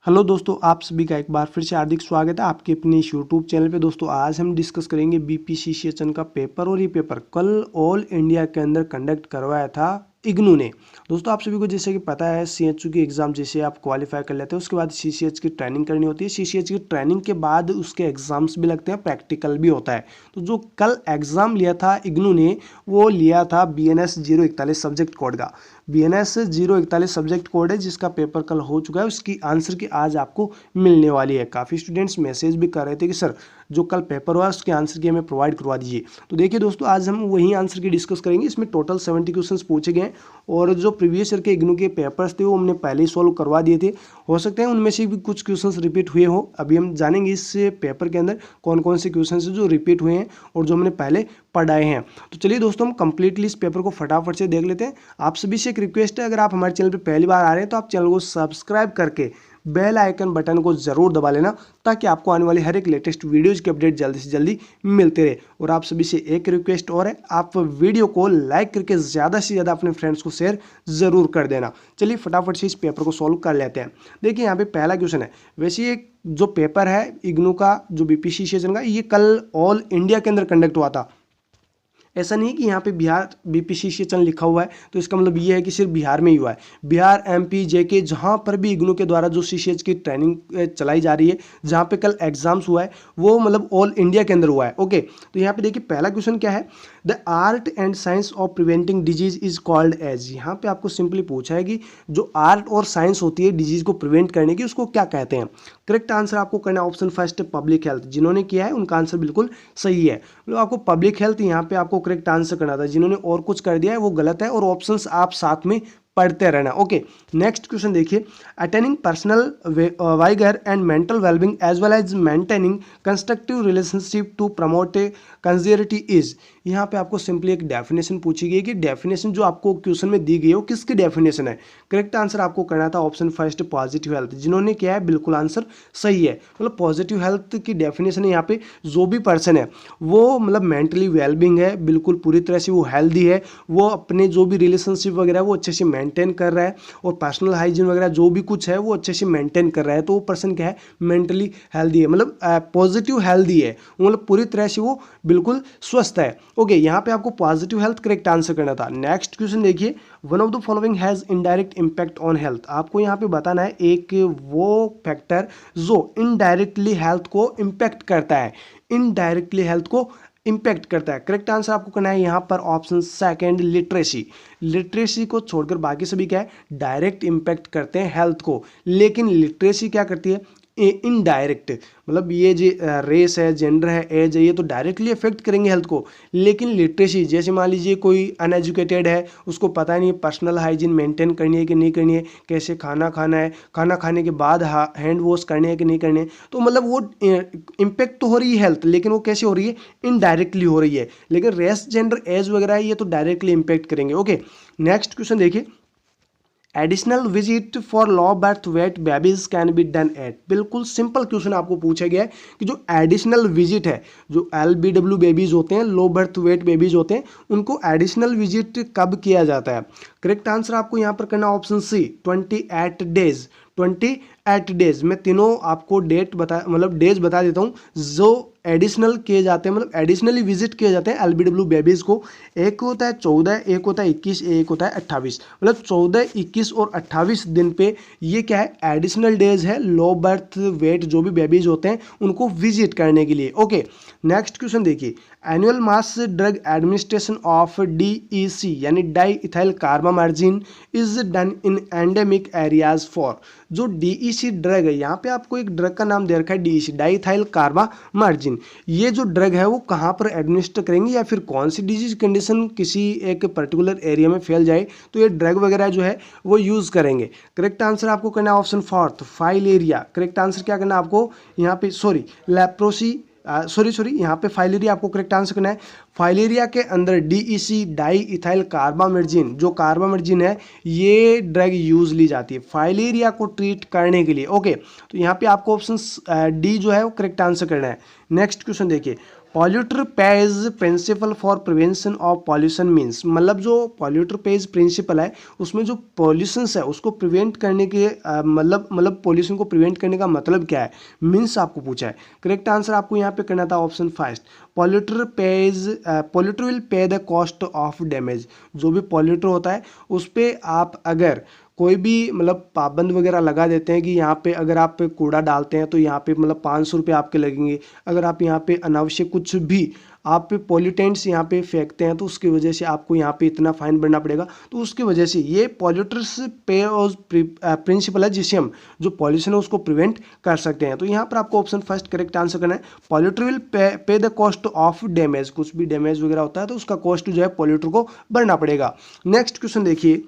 Hello दोस्तों, आप सभी का एक बार फिर से हार्दिक स्वागत है आपके अपने इस यूट्यूब चैनल पे। दोस्तों आज हम डिस्कस करेंगे बीपीसीसीएचएन का पेपर। और ये पेपर कल ऑल इंडिया के अंदर कंडक्ट करवाया था इग्नू ने। दोस्तों आप सभी को जैसे कि पता है, सीएचयू की एग्ज़ाम जैसे आप क्वालिफाई कर लेते हैं उसके बाद सीसीएच की ट्रेनिंग करनी होती है। सीसीएच की ट्रेनिंग के बाद उसके एग्ज़ाम्स भी लगते हैं, प्रैक्टिकल भी होता है। तो जो कल एग्ज़ाम लिया था इग्नू ने, वो लिया था BNS 041 सब्जेक्ट कोड का। BNS 041 सब्जेक्ट कोड है जिसका पेपर कल हो चुका है। उसकी आंसर की आज आपको मिलने वाली है। काफ़ी स्टूडेंट्स मैसेज भी कर रहे थे कि सर जो कल पेपर हुआ उसके आंसर की हमें प्रोवाइड करवा दीजिए। तो देखिए दोस्तों, आज हम वही आंसर की डिस्कस करेंगे। इसमें टोटल 70 क्वेश्चंस पूछे गए हैं और जो प्रीवियस ईयर के इग्नू के पेपर्स थे वो हमने पहले ही सॉल्व करवा दिए थे। हो सकते हैं उनमें से भी कुछ क्वेश्चंस रिपीट हुए हो। अभी हम जानेंगे इस पेपर के अंदर कौन कौन से क्वेश्चन जो रिपीट हुए हैं और जो हमने पहले पढ़ाए हैं। तो चलिए दोस्तों, हम कंप्लीटली इस पेपर को फटाफट से देख लेते हैं। आप सभी से एक रिक्वेस्ट है, अगर आप हमारे चैनल पर पहली बार आ रहे हैं तो आप चैनल को सब्सक्राइब करके बेल आइकन बटन को जरूर दबा लेना, ताकि आपको आने वाली हर एक लेटेस्ट वीडियोज की अपडेट जल्दी से जल्दी मिलते रहे। और आप सभी से एक रिक्वेस्ट और है, आप वीडियो को लाइक करके ज़्यादा से ज़्यादा अपने फ्रेंड्स को शेयर जरूर कर देना। चलिए फटाफट से इस पेपर को सॉल्व कर लेते हैं। देखिए यहाँ पे पहला क्वेश्चन है। वैसे ये जो पेपर है इग्नू का, जो बीपीसीसीएचएन का, ये कल ऑल इंडिया के अंदर कंडक्ट हुआ था। ऐसा नहीं कि यहाँ पे बिहार बीपीसीसीएचएन लिखा हुआ है तो इसका मतलब ये है कि सिर्फ बिहार में ही हुआ है। बिहार, MP, JK जहाँ पर भी इग्नू के द्वारा जो सीसीएच की ट्रेनिंग चलाई जा रही है, जहाँ पे कल एग्जाम्स हुआ है, वो मतलब ऑल इंडिया के अंदर हुआ है। ओके, तो यहाँ पे देखिए पहला क्वेश्चन क्या है। The art and science of preventing disease is called as. यहाँ पे आपको सिंपली पूछा है कि जो आर्ट और साइंस होती है डिजीज को प्रिवेंट करने की, उसको क्या कहते हैं। करेक्ट आंसर आपको करना है ऑप्शन फर्स्ट, पब्लिक हेल्थ। जिन्होंने किया है उनका आंसर बिल्कुल सही है। मतलब आपको पब्लिक हेल्थ यहाँ पे आपको करेक्ट आंसर करना था। जिन्होंने और कुछ कर दिया है वो गलत है, और ऑप्शंस आप साथ में पढ़ते रहना। ओके, नेक्स्ट क्वेश्चन देखिए। Attaining personal vigour and mental wellbeing as well as maintaining constructive relationship to promote a कंसियरिटी इज। यहाँ पे आपको सिंपली एक डेफिनेशन पूछी गई कि डेफिनेशन जो आपको क्वेश्चन में दी गई है वो किसकी डेफिनेशन है। करेक्ट आंसर आपको करना था ऑप्शन फर्स्ट, पॉजिटिव हेल्थ। जिन्होंने किया है बिल्कुल आंसर सही है। मतलब पॉजिटिव हेल्थ की डेफिनेशन है यहाँ पे, जो भी पर्सन है वो मतलब मेंटली वेलबिंग है, बिल्कुल पूरी तरह से वो हेल्दी है, वो अपने जो भी रिलेशनशिप वगैरह वो अच्छे से मेंटेन कर रहा है, और पर्सनल हाइजीन वगैरह जो भी कुछ है वो अच्छे से मेंटेन कर रहा है, तो वो पर्सन क्या है, मेंटली हेल्दी है। मतलब पॉजिटिव हेल्दी है, मतलब पूरी तरह से वो बिल्कुल स्वस्थ है। ओके, यहाँ पे आपको पॉजिटिव हेल्थ करेक्ट आंसर करना था। नेक्स्ट क्वेश्चन देखिए। One of the following has indirect impact on health. आपको यहाँ पे बताना है एक वो फैक्टर जो इनडायरेक्टली हेल्थ को इंपैक्ट करता है, इनडायरेक्टली हेल्थ को इंपैक्ट करता है। करेक्ट आंसर आपको करना है यहाँ पर ऑप्शन सेकंड, लिटरेसी। लिटरेसी को छोड़कर बाकी सभी क्या है, डायरेक्ट इंपैक्ट करते हैं हेल्थ को, लेकिन लिटरेसी क्या करती है, इनडायरेक्ट। मतलब ये जो रेस है, जेंडर है, एज है, ये तो डायरेक्टली इफेक्ट करेंगे हेल्थ को, लेकिन लिटरेसी, जैसे मान लीजिए कोई अनएजुकेटेड है, उसको पता नहीं पर्सनल हाइजीन मेंटेन करनी है कि नहीं करनी है, कैसे खाना खाना है, खाना खाने के बाद हैंड वॉश करने है कि नहीं करने, तो मतलब वो इम्पेक्ट तो हो रही है हेल्थ, लेकिन वो कैसे हो रही है, इनडायरेक्टली हो रही है। लेकिन रेस, जेंडर, एज वगैरह ये तो डायरेक्टली इम्पेक्ट करेंगे। ओके, नेक्स्ट क्वेश्चन देखिए। Additional visit for low birth weight babies can be done at. बिल्कुल सिंपल क्वेश्चन आपको पूछा गया है कि जो एडिशनल विजिट है, जो LBW बेबीज होते हैं, लो बर्थ वेट बेबीज होते हैं, उनको एडिशनल विजिट कब किया जाता है। करेक्ट आंसर आपको यहाँ पर करना ऑप्शन सी, 28 डेज। 28 डेज में तीनों आपको डेट बता, मतलब डेज बता देता हूँ जो एडिशनल किए जाते हैं, मतलब एडिशनली विजिट किए जाते हैं LBW बेबीज को। एक होता है 14, एक होता है 21, एक होता है 28। मतलब 14, 21 और 28 दिन पे ये क्या है, एडिशनल डेज है लो बर्थ वेट जो भी बेबीज होते हैं उनको विजिट करने के लिए। ओके, नेक्स्ट क्वेश्चन देखिए। Annual mass drug administration of DEC यानी diethylcarbamazine is done in endemic areas for. जो DEC ड्रग है, यहाँ पे आपको एक ड्रग का नाम दे रखा है DEC, डाई इथाइल कार्बामार्जिन। ये जो ड्रग है वो कहाँ पर एडमिनिस्टर करेंगे, या फिर कौन सी डिजीज कंडीशन किसी एक पर्टिकुलर एरिया में फैल जाए तो ये ड्रग वगैरह जो है वो यूज़ करेंगे। करेक्ट आंसर आपको करना है option fourth, filaria. Correct answer क्या करना है आपको यहाँ पे, लेप्रोसी, यहाँ पे फाइलेरिया आपको करेक्ट आंसर करना है। फाइलेरिया के अंदर DEC डाई इथाइल कार्बामेर्जिन, जो कार्बामेर्जिन है, ये ड्रग यूज ली जाती है फाइलेरिया को ट्रीट करने के लिए। ओके, तो यहाँ पे आपको ऑप्शन D जो है वो करेक्ट आंसर करना है। नेक्स्ट क्वेश्चन देखिए। Polluter pays principle for prevention of pollution means, मतलब जो पॉल्यूटर पेज प्रिंसिपल है उसमें जो पॉल्यूशंस है उसको प्रिवेंट करने के मतलब पॉल्यूशन को प्रिवेंट करने का मतलब क्या है, मीन्स आपको पूछा है। करेक्ट आंसर आपको यहाँ पे करना था option first, polluter will pay the cost of damage. जो भी पॉल्यूटर होता है उस पर आप अगर कोई भी मतलब पाबंद वगैरह लगा देते हैं कि यहाँ पे अगर आप कूड़ा डालते हैं तो यहाँ पे मतलब 500 रुपये आपके लगेंगे, अगर आप यहाँ पे अनावश्यक कुछ भी आप पॉल्यूटेंट्स यहाँ पे फेंकते हैं तो उसकी वजह से आपको यहाँ पे इतना फाइन भरना पड़ेगा। तो उसकी वजह से ये पॉल्यूटर्स पे और प्रिंसिपल है जिससे हम जो पॉल्यूशन है उसको प्रिवेंट कर सकते हैं। तो यहाँ पर आपको ऑप्शन फर्स्ट करेक्ट आंसर करना है, polluter will pay the cost of damage. कुछ भी डैमेज वगैरह होता है तो उसका कॉस्ट जो है पॉल्यूटर को भरना पड़ेगा। नेक्स्ट क्वेश्चन देखिए,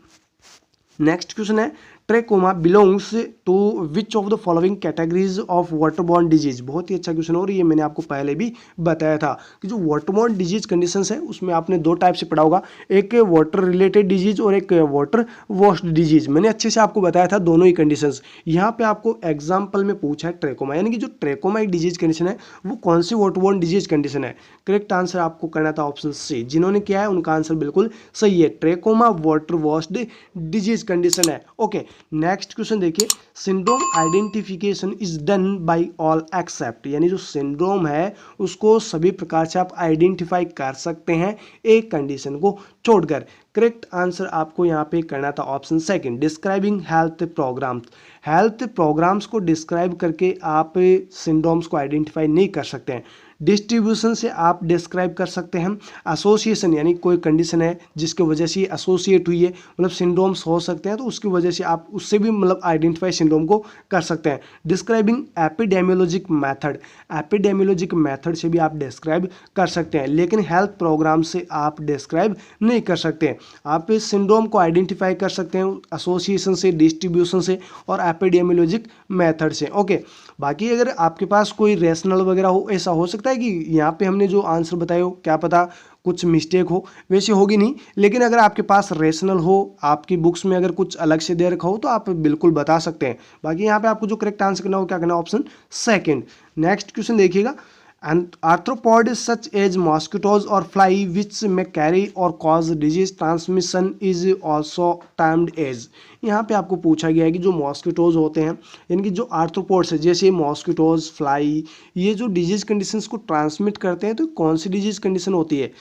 नेक्स्ट क्वेश्चन है trachoma belongs to which of the following categories of waterborne disease. बहुत ही अच्छा क्वेश्चन है और ये मैंने आपको पहले भी बताया था कि जो वाटरबॉर्न डिजीज कंडीशंस है उसमें आपने दो टाइप से पढ़ा होगा, एक वाटर रिलेटेड डिजीज और एक वाटर वॉश्ड डिजीज। मैंने अच्छे से आपको बताया था दोनों ही कंडीशंस। यहाँ पे आपको एग्जाम्पल में पूछा है ट्रेकोमा, यानी कि जो ट्रेकोमा एक डिजीज कंडीशन है वो कौन सी वाटरबॉर्न डिजीज कंडीशन है। करेक्ट आंसर आपको करना था ऑप्शन सी। जिन्होंने किया है उनका आंसर बिल्कुल सही है, trachoma water washed disease condition है। ओके, नेक्स्ट क्वेश्चन देखिए, syndrome identification is done by all accept, यानी जो सिंड्रोम है उसको सभी प्रकार से आप आइडेंटिफाई कर सकते हैं एक कंडीशन को छोड़कर। करेक्ट आंसर आपको यहाँ पे करना था option second, describing health programmes. Health programmes को डिस्क्राइब करके आप सिंड्रोम्स को आइडेंटिफाई नहीं कर सकते हैं। डिस्ट्रीब्यूशन से आप डिस्क्राइब कर सकते हैं। एसोसिएशन, यानी कोई कंडीशन है जिसकी वजह से एसोसिएट हुई है, मतलब सिंड्रोम्स हो सकते हैं तो उसकी वजह से आप उससे भी मतलब आइडेंटिफाई सिंड्रोम को कर सकते हैं। डिस्क्राइबिंग एपिडेमियोलॉजिक मेथड, एपिडेमियोलॉजिक मेथड से भी आप डिस्क्राइब कर सकते हैं, लेकिन हेल्थ प्रोग्राम से आप डिस्क्राइब नहीं कर सकते। आप इस सिंड्रोम को आइडेंटिफाई कर सकते हैं एसोसिएशन से, डिस्ट्रीब्यूशन से और एपिडेमियोलॉजिक मेथड से। ओके, बाकी अगर आपके पास कोई रेशनल वगैरह हो, ऐसा हो सकता है कि यहाँ पे हमने जो आंसर बताए हो क्या पता कुछ मिस्टेक हो, वैसे होगी नहीं, लेकिन अगर आपके पास रेशनल हो, आपकी बुक्स में अगर कुछ अलग से दे रखा हो तो आप बिल्कुल बता सकते हैं। बाकी यहाँ पे आपको जो करेक्ट आंसर करना हो क्या करना है, ऑप्शन सेकंड। नेक्स्ट क्वेश्चन देखिएगा, and arthropods such as mosquitoes or fly which may carry or cause disease transmission is also termed as। यहाँ पे आपको पूछा गया है कि जो मॉस्किटोज होते हैं, यानी कि जो आर्थ्रोपोड्स है जैसे मॉस्किटोज, फ्लाई, ये जो डिजीज कंडीशंस को ट्रांसमिट करते हैं तो कौन सी डिजीज कंडीशन होती है।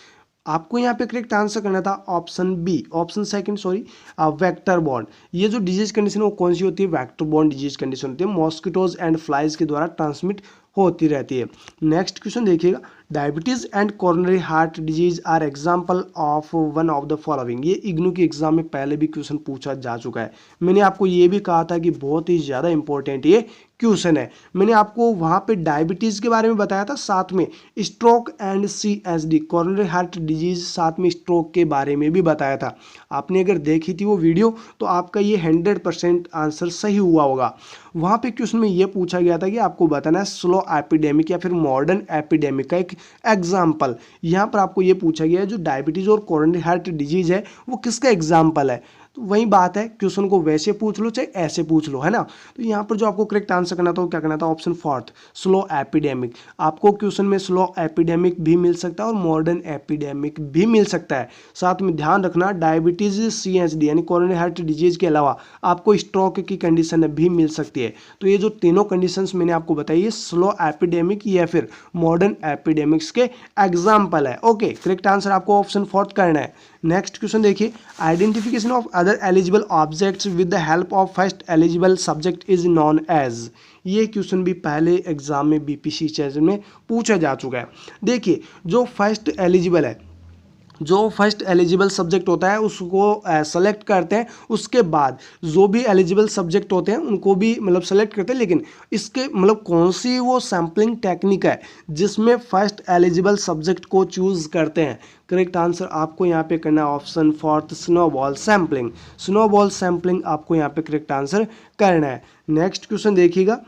आपको यहाँ पे करेक्ट आंसर करना था option B, option second sorry, vector borne. ये जो डिजीज कंडीशन है वो कौन सी होती है, वेक्टर बॉर्न डिजीज कंडीशन होती है, मॉस्किटोज एंड फ्लाइज के द्वारा ट्रांसमिट होती रहती है। नेक्स्ट क्वेश्चन देखिएगा, diabetes and coronary heart disease are example of one of the following. ये इग्नू के एग्जाम में पहले भी क्वेश्चन पूछा जा चुका है। मैंने आपको ये भी कहा था कि बहुत ही ज़्यादा इंपॉर्टेंट ये क्वेश्चन है। मैंने आपको वहाँ पे डायबिटीज़ के बारे में बताया था, साथ में stroke and CSD coronary heart disease, साथ में स्ट्रोक के बारे में भी बताया था। आपने अगर देखी थी वो वीडियो तो आपका ये 100% आंसर सही हुआ होगा। वहाँ पे क्वेश्चन में ये पूछा गया था कि आपको बताना है स्लो एपिडेमिक या फिर मॉडर्न एपिडेमिक का एक एग्जाम्पल। यहाँ पर आपको ये पूछा गया है जो डायबिटीज़ और कोरोनरी हार्ट डिजीज है वो किसका एग्जाम्पल है। तो वही बात है, क्वेश्चन को वैसे पूछ लो चाहे ऐसे पूछ लो, है ना। तो यहाँ पर जो आपको करेक्ट आंसर करना था वो क्या करना था, ऑप्शन फोर्थ, स्लो एपिडेमिक। आपको क्वेश्चन में स्लो एपिडेमिक भी मिल सकता है और मॉडर्न एपिडेमिक भी मिल सकता है। साथ में ध्यान रखना डायबिटीज CSD यानी कोरोनरी हार्ट डिजीज के अलावा आपको स्ट्रोक की कंडीशन भी मिल सकती है। तो ये जो तीनों कंडीशंस मैंने आपको बताई है स्लो एपिडेमिक या फिर मॉडर्न एपिडेमिक्स के एग्जाम्पल है। ओके, करेक्ट आंसर आपको ऑप्शन फोर्थ करना है। नेक्स्ट क्वेश्चन देखिए, identification of other eligible objects with the help of first eligible subject is known as. ये क्वेश्चन भी पहले एग्जाम में BPC सेशन में पूछा जा चुका है। देखिए, जो फर्स्ट एलिजिबल है, जो फर्स्ट एलिजिबल सब्जेक्ट होता है उसको सेलेक्ट करते हैं, उसके बाद जो भी एलिजिबल सब्जेक्ट होते हैं उनको भी मतलब सेलेक्ट करते हैं, लेकिन इसके मतलब कौन सी वो सैम्पलिंग टेक्निक है जिसमें फर्स्ट एलिजिबल सब्जेक्ट को चूज करते हैं। करेक्ट आंसर आपको यहाँ पे करना है option fourth, snowball sampling. Snowball sampling आपको यहाँ पे करेक्ट आंसर करना है। नेक्स्ट क्वेश्चन देखिएगा,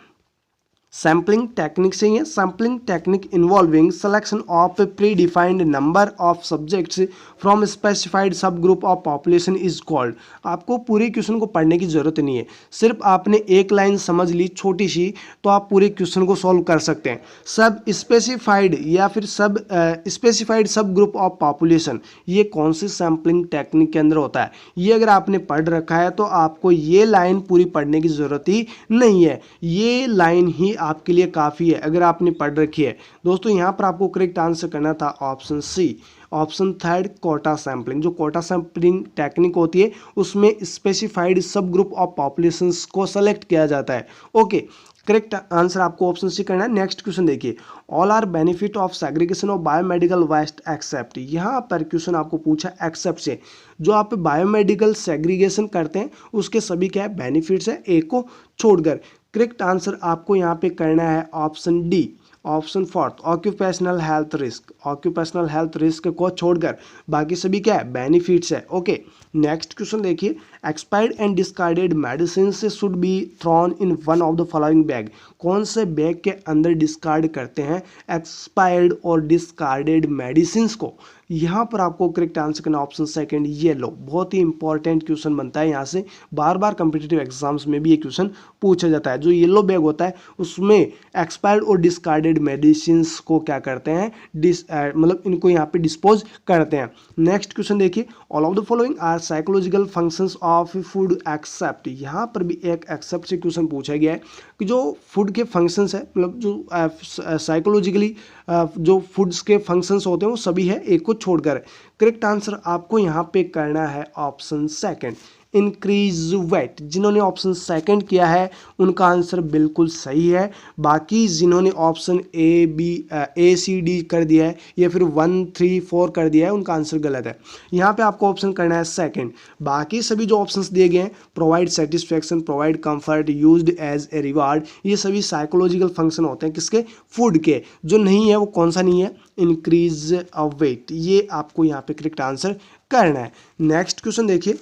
सैम्पलिंग टेक्निक से है। Sampling technique involving selection of predefined number of subjects from specified सब group of population is called. आपको पूरे क्वेश्चन को पढ़ने की जरूरत नहीं है, सिर्फ आपने एक लाइन समझ ली छोटी सी तो आप पूरे क्वेश्चन को सॉल्व कर सकते हैं। सब स्पेसिफाइड या फिर सब स्पेसिफाइड सब ग्रुप ऑफ पॉपुलेशन, ये कौन सी सैम्पलिंग टेक्निक के अंदर होता है, ये अगर आपने पढ़ रखा है तो आपको ये लाइन पूरी पढ़ने की जरूरत ही नहीं है, ये लाइन ही आपके लिए काफ़ी है अगर आपने पढ़ रखी है। दोस्तों यहाँ पर आपको करेक्ट आंसर करना था option C, option third quota sampling. जो कोटा सैम्पलिंग टेक्निक होती है उसमें स्पेसिफाइड सब ग्रुप ऑफ पॉपुलेशंस को सेलेक्ट किया जाता है। ओके, करेक्ट आंसर आपको ऑप्शन सी करना है। नेक्स्ट क्वेश्चन देखिए, all are benefit of segregation of biomedical waste except. यहाँ पर क्वेश्चन आपको पूछा एक्सेप्ट से, जो आप बायोमेडिकल सेग्रीगेशन करते हैं उसके सभी क्या है बेनिफिट्स है, एक को छोड़कर। करेक्ट आंसर आपको यहाँ पे करना है option D, option fourth occupational health risk. Occupational health risk को छोड़कर बाकी सभी क्या है बेनिफिट्स है। ओके, नेक्स्ट क्वेश्चन देखिए, expired and discarded medicine should be thrown in one of the following bag. कौन से बैग के अंदर डिस्कार्ड करते हैं एक्सपायर्ड और डिस्कार्डेड मेडिसिन को? यहाँ पर आपको करेक्ट आंसर करना ऑप्शन सेकंड येलो। बहुत ही इंपॉर्टेंट क्वेश्चन बनता है, यहाँ से बार बार कॉम्पिटिटिव एग्जाम्स में भी ये क्वेश्चन पूछा जाता है। जो येलो बैग होता है उसमें एक्सपायर्ड और डिस्कार्डेड मेडिसिन को क्या करते हैं, मतलब इनको यहाँ पे डिस्पोज करते हैं। नेक्स्ट क्वेश्चन देखिए, all of the following are psychological functions of food except. यहाँ पर भी एक एक्सेप्ट से क्वेश्चन पूछा गया है कि जो फूड के फंक्शंस है, मतलब जो साइकोलॉजिकली जो फूड्स के फंक्शंस होते हैं वो सभी है, एक को छोड़कर। करेक्ट आंसर आपको यहाँ पे करना है ऑप्शन सेकंड, इंक्रीज वेट। जिन्होंने ऑप्शन सेकंड किया है उनका आंसर बिल्कुल सही है। बाकी जिन्होंने ऑप्शन ए सी डी कर दिया है या फिर 1 3 4 कर दिया है उनका आंसर गलत है। यहाँ पे आपको ऑप्शन करना है सेकंड। बाकी सभी जो ऑप्शंस दिए गए हैं, provide satisfaction, provide comfort, used as a reward, ये सभी साइकोलॉजिकल फंक्शन होते हैं किसके, फूड के। जो नहीं है वो कौन सा नहीं है, इंक्रीज ऑफ वेट। ये आपको यहाँ पे करेक्ट आंसर करना है। नेक्स्ट क्वेश्चन देखिए,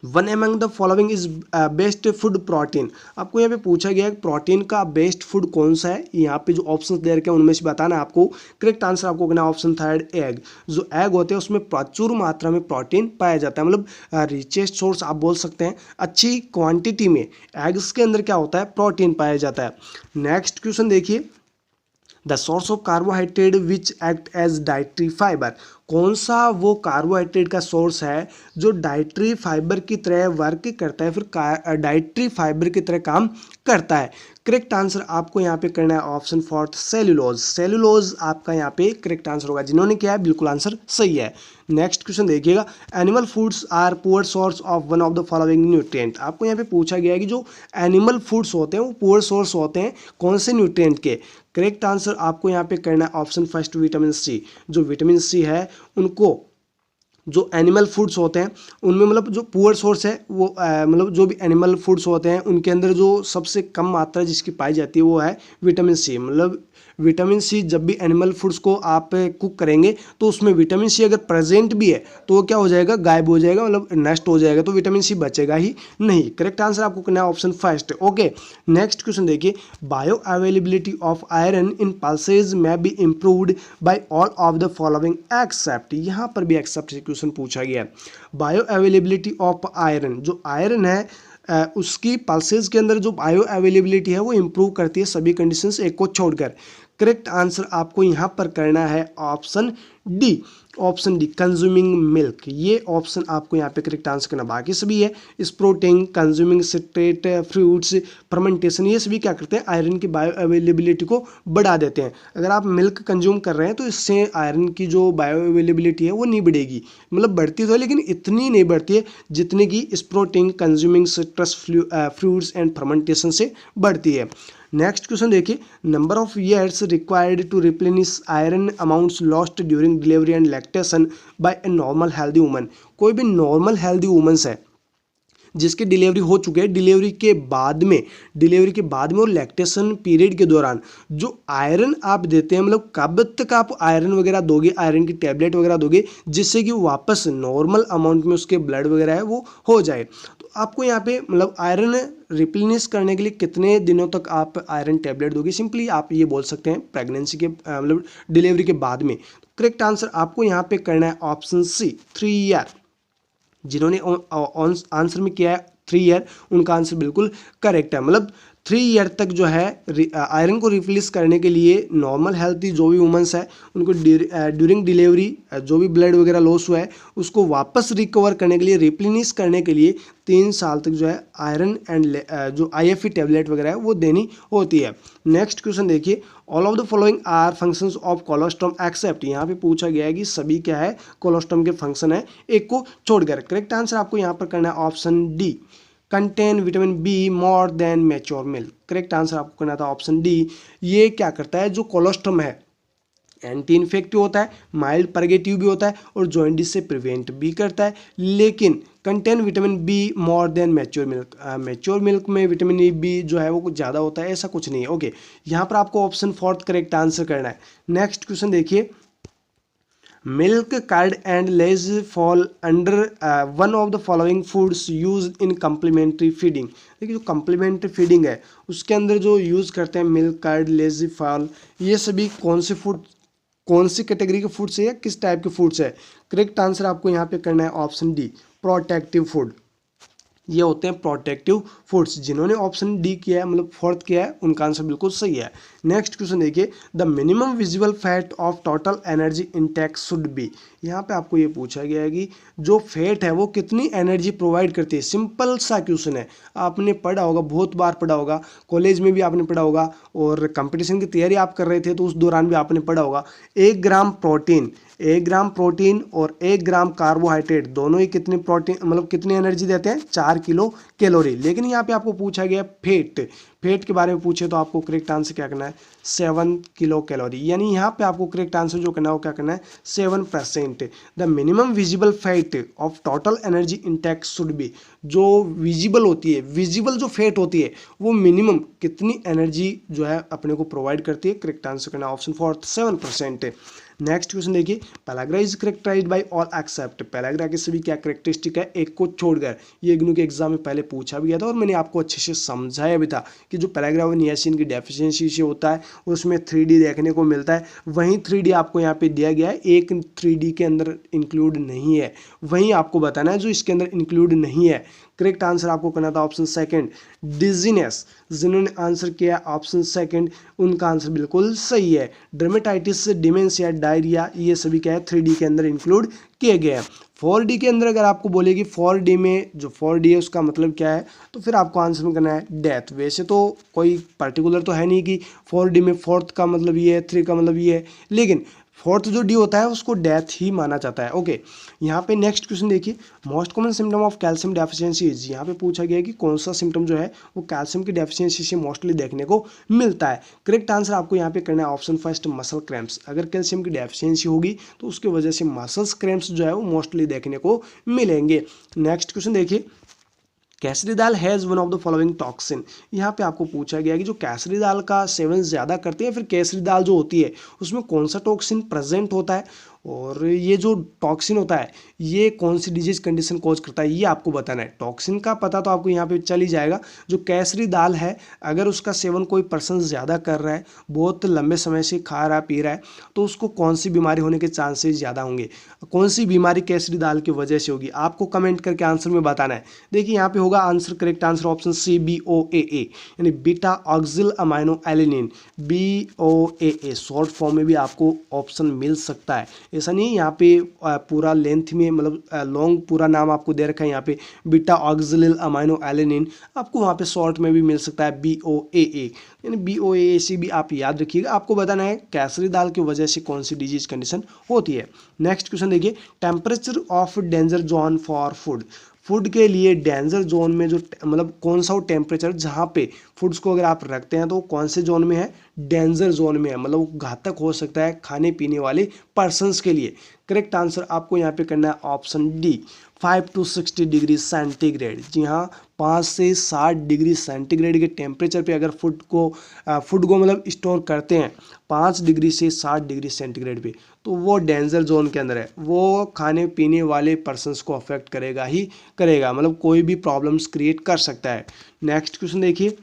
one among the following is best food protein. आपको यहाँ पे पूछा गया है प्रोटीन का बेस्ट फूड कौन सा है। यहाँ पे जो ऑप्शंस दे रखे हैं उनमें से बताना आपको। करेक्ट आंसर आपको करना है ऑप्शन थर्ड एग। जो एग होते हैं उसमें प्रचुर मात्रा में प्रोटीन पाया जाता है, मतलब रिचेस्ट सोर्स आप बोल सकते हैं। अच्छी क्वांटिटी में एग्स के अंदर क्या होता है, प्रोटीन पाया जाता है। नेक्स्ट क्वेश्चन देखिए, the source of carbohydrate which act as dietary fibre. कौन सा वो कार्बोहाइड्रेट का सोर्स है जो डाइट्री फाइबर की तरह वर्क करता है, फिर डाइट्री फाइबर की तरह काम करता है। करेक्ट आंसर आपको यहाँ पे करना है ऑप्शन फोर्थ सेल्यूलोज। सेल्यूलोज आपका यहाँ पे करेक्ट आंसर होगा। जिन्होंने किया है बिल्कुल आंसर सही है। नेक्स्ट क्वेश्चन देखिएगा, animal foods are poor source of one of the following nutrient. आपको यहाँ पे पूछा गया है कि जो एनिमल फूड्स होते हैं वो पुअर सोर्स होते हैं कौन से न्यूट्रिएंट के। करेक्ट आंसर आपको यहाँ पे करना है ऑप्शन फर्स्ट विटामिन सी। जो विटामिन सी है उनको जो एनिमल फूड्स होते हैं उनमें, मतलब जो पुअर सोर्स है वो मतलब जो भी एनिमल फूड्स होते हैं उनके अंदर जो सबसे कम मात्रा जिसकी पाई जाती है वो है विटामिन सी। मतलब विटामिन सी जब भी एनिमल फूड्स को आप कुक करेंगे तो उसमें विटामिन सी अगर प्रेजेंट भी है तो वो क्या हो जाएगा, गायब हो जाएगा, मतलब नष्ट हो जाएगा, तो विटामिन सी बचेगा ही नहीं। करेक्ट आंसर आपको करना है option first. Okay, next question देखिए, bioavailability of iron in pulses may be improved by all of the following except. यहाँ पर भी एक्सेप्ट से क्वेश्चन पूछा गया है। बायो अवेलेबिलिटी ऑफ आयरन, जो आयरन है उसकी पल्सेज के अंदर जो बायो अवेलेबिलिटी है वो इम्प्रूव करती है सभी कंडीशंस एक को छोड़कर। करेक्ट आंसर आपको यहाँ पर करना है option D, option D consuming milk. ये ऑप्शन आपको यहाँ पे करेक्ट आंसर करना। बाकी सभी है स्प्रोटिंग, कंज्यूमिंग सिट्रेट, फ्रूट्स, फर्मेंटेशन, ये सभी क्या करते हैं, आयरन की बायो अवेलेबिलिटी को बढ़ा देते हैं। अगर आप मिल्क कंज्यूम कर रहे हैं तो इससे आयरन की जो बायो अवेलेबिलिटी है वो नहीं बढ़ेगी, मतलब बढ़ती तो है लेकिन इतनी नहीं बढ़ती है जितनी की sprouting, consuming citrus fruits and fermentation से बढ़ती है। नेक्स्ट क्वेश्चन देखिए, number of years required to replenish iron amounts lost during delivery and lactation by a normal healthy woman. कोई भी नॉर्मल हेल्दी वुमन्स है जिसकी डिलीवरी हो चुकी है, डिलीवरी के बाद में और लैक्टेशन पीरियड के दौरान जो आयरन आप देते हैं, मतलब कब तक आप आयरन वगैरह दोगे, आयरन की टैबलेट वगैरह दोगे जिससे कि वापस नॉर्मल अमाउंट में उसके ब्लड वगैरह है वो हो जाए। तो आपको यहाँ पे मतलब आयरन रिप्लेनिश करने के लिए कितने दिनों तक आप आयरन टैबलेट दोगे, सिंपली आप ये बोल सकते हैं प्रेगनेंसी के मतलब डिलीवरी के बाद में। करेक्ट आंसर आपको यहाँ पे करना है ऑप्शन सी 3 ईयर। जिन्होंने आंसर में किया है 3 ईयर, उनका आंसर बिल्कुल करेक्ट है। मतलब 3 ईयर तक जो है आयरन को रिप्लेस करने के लिए नॉर्मल हेल्थी जो भी वुमेंस है उनको ड्यूरिंग डिलीवरी जो भी ब्लड वगैरह लॉस हुआ है उसको वापस रिकवर करने के लिए, रिप्लेनिश करने के लिए 3 साल तक जो है आयरन एंड जो IFE टैबलेट वगैरह है वो देनी होती है। नेक्स्ट क्वेश्चन देखिए, all of the following are functions of colostrum except. यहाँ पे पूछा गया है कि सभी क्या है कोलोस्टोम के फंक्शन है एक को छोड़कर। करेक्ट आंसर आपको यहाँ पर करना है option D, contain vitamin be more than mature milk. Correct answer आपको करना था ऑप्शन डी। ये क्या करता है, जो कोलोस्टोम है एंटी इन्फेक्टिव होता है, माइल्ड परगेटिव भी होता है और जॉइंटिस से प्रिवेंट भी करता है, लेकिन contain vitamin be more than mature milk. Mature milk में विटामिन बी जो है वो कुछ ज़्यादा होता है, ऐसा कुछ नहीं है। ओके, यहाँ पर आपको ऑप्शन फोर्थ करेक्ट आंसर करना है। नेक्स्ट क्वेश्चन देखिए, milk curd and lays fall under one of the following foods use in complementary feeding. देखिए जो कम्प्लीमेंट्री फीडिंग है उसके अंदर जो यूज़ करते हैं मिल्क कर्ड लेज फॉल, ये सभी कौन से फूड, कौन सी कैटेगरी के फूड्स है या किस टाइप के फूड्स है। करेक्ट आंसर आपको यहाँ पे करना है ऑप्शन डी, प्रोटेक्टिव फूड। ये होते हैं प्रोटेक्टिव फूड्स। जिन्होंने ऑप्शन डी किया है मतलब फोर्थ किया है उनका आंसर बिल्कुल सही है। नेक्स्ट क्वेश्चन देखिए, the minimum visible fat of total energy intake should be. यहाँ पे आपको ये पूछा गया है कि जो फैट है वो कितनी एनर्जी प्रोवाइड करती है। सिंपल सा क्वेश्चन है, आपने पढ़ा होगा, बहुत बार पढ़ा होगा, कॉलेज में भी आपने पढ़ा होगा और कंपटीशन की तैयारी आप कर रहे थे तो उस दौरान भी आपने पढ़ा होगा। 1 ग्राम प्रोटीन और 1 ग्राम कार्बोहाइड्रेट दोनों ही कितनी प्रोटीन मतलब कितनी एनर्जी देते हैं, 4 किलो कैलोरी। लेकिन यहाँ पे आपको पूछा गया फेट के बारे में पूछे तो आपको करेक्ट आंसर क्या करना है 7 किलो कैलोरी। यानी यहाँ पे आपको करेक्ट आंसर जो करना है वो क्या करना है 7%। The minimum visible fat of total energy intake should be. जो विजिबल होती है, विजिबल जो फैट होती है वो मिनिमम कितनी एनर्जी जो है अपने को प्रोवाइड करती है। करेक्ट आंसर करना है ऑप्शन फोर्थ 7%। नेक्स्ट क्वेश्चन देखिए, pellagra is characterised by all except. Pellagra की सभी क्या करेक्टरिस्टिक है, एक को छोड़कर। ये इग्नू के एग्जाम में पहले पूछा भी गया था और मैंने आपको अच्छे से समझाया भी था कि जो पेलाग्रा व नियासिन की डेफिशिएंसी से होता है उसमें 3D देखने को मिलता है। वहीं 3D आपको यहाँ पे दिया गया है, एक 3D के अंदर इंक्लूड नहीं है, वहीं आपको बताना है जो इसके अंदर इंक्लूड नहीं है। करेक्ट आंसर आपको करना था ऑप्शन सेकंड, डिजीनेस। जिन्होंने आंसर किया ऑप्शन सेकंड उनका आंसर बिल्कुल सही है। डर्मेटाइटिस, डिमेंशिया, डायरिया, ये सभी क्या है 3D के अंदर इंक्लूड किए गए हैं। 4D के अंदर अगर आपको बोले कि 4D में जो 4D है उसका मतलब क्या है, तो फिर आपको आंसर में करना है डेथ। वैसे तो कोई पर्टिकुलर तो है नहीं कि 4D में फोर्थ का मतलब ये है, 3 का मतलब ये है, लेकिन फोर्थ जो डी होता है उसको डेथ ही माना जाता है। ओके, यहाँ पे नेक्स्ट क्वेश्चन देखिए, most common symptom of calcium deficiency is. यहाँ पे पूछा गया है कि कौन सा सिम्टम जो है वो कैल्शियम की डेफिशिएंसी से मोस्टली देखने को मिलता है। करेक्ट आंसर आपको यहाँ पे करना है ऑप्शन फर्स्ट, मसल क्रैम्प्स। अगर कैल्शियम की डेफिशिएंसी होगी तो उसकी वजह से मसल्स क्रैम्प्स जो है वो मोस्टली देखने को मिलेंगे। नेक्स्ट क्वेश्चन देखिए, kesari dal has one of the following toxin. यहाँ पे आपको पूछा गया है कि जो केसरी दाल का सेवन ज़्यादा करते हैं, फिर केसरी दाल जो होती है उसमें कौन सा टॉक्सिन प्रेजेंट होता है और ये जो टॉक्सिन होता है ये कौन सी डिजीज कंडीशन कॉज करता है, ये आपको बताना है। टॉक्सिन का पता तो आपको यहाँ पे चल ही जाएगा। जो केसरी दाल है अगर उसका सेवन कोई पर्सन ज़्यादा कर रहा है, बहुत लंबे समय से खा रहा पी रहा है, तो उसको कौन सी बीमारी होने के चांसेस ज़्यादा होंगे, कौन सी बीमारी केसरी दाल की वजह से होगी, आपको कमेंट करके आंसर में बताना है। देखिए यहाँ पे होगा answer, correct answer option C, BOAA यानी beta oxalyl amino alanine. BOAA short form में भी आपको ऑप्शन मिल सकता है, ऐसा नहीं। यहाँ पे पूरा लेंथ में मतलब लॉन्ग पूरा नाम आपको दे रखा है यहाँ पे बीटा ऑक्सिल अमाइनो एलिनिन, आपको वहाँ पे शॉर्ट में भी मिल सकता है BOAA यानी BOAA से भी आप याद रखिएगा। आपको बताना है केसरी दाल की वजह से कौन सी डिजीज कंडीशन होती है। नेक्स्ट क्वेश्चन देखिए, temperature of danger zone for food. Food के लिए डेंजर जोन में जो मतलब कौन सा वो टेम्परेचर जहाँ पे फूड्स को अगर आप रखते हैं तो कौन से जोन में है, डेंजर जोन में है, मतलब वो घातक हो सकता है खाने पीने वाले पर्सन्स के लिए। करेक्ट आंसर आपको यहाँ पे करना है option D 5 to 60 degree centigrade. जी हाँ, 5 से 60 डिग्री सेंटीग्रेड के टेम्परेचर पे अगर फूड को मतलब स्टोर करते हैं 5 डिग्री से 60 डिग्री सेंटीग्रेड पे, तो वो डेंजर जोन के अंदर है, वो खाने पीने वाले पर्सनस को अफेक्ट करेगा ही करेगा, मतलब कोई भी प्रॉब्लम्स क्रिएट कर सकता है। नेक्स्ट क्वेश्चन देखिए,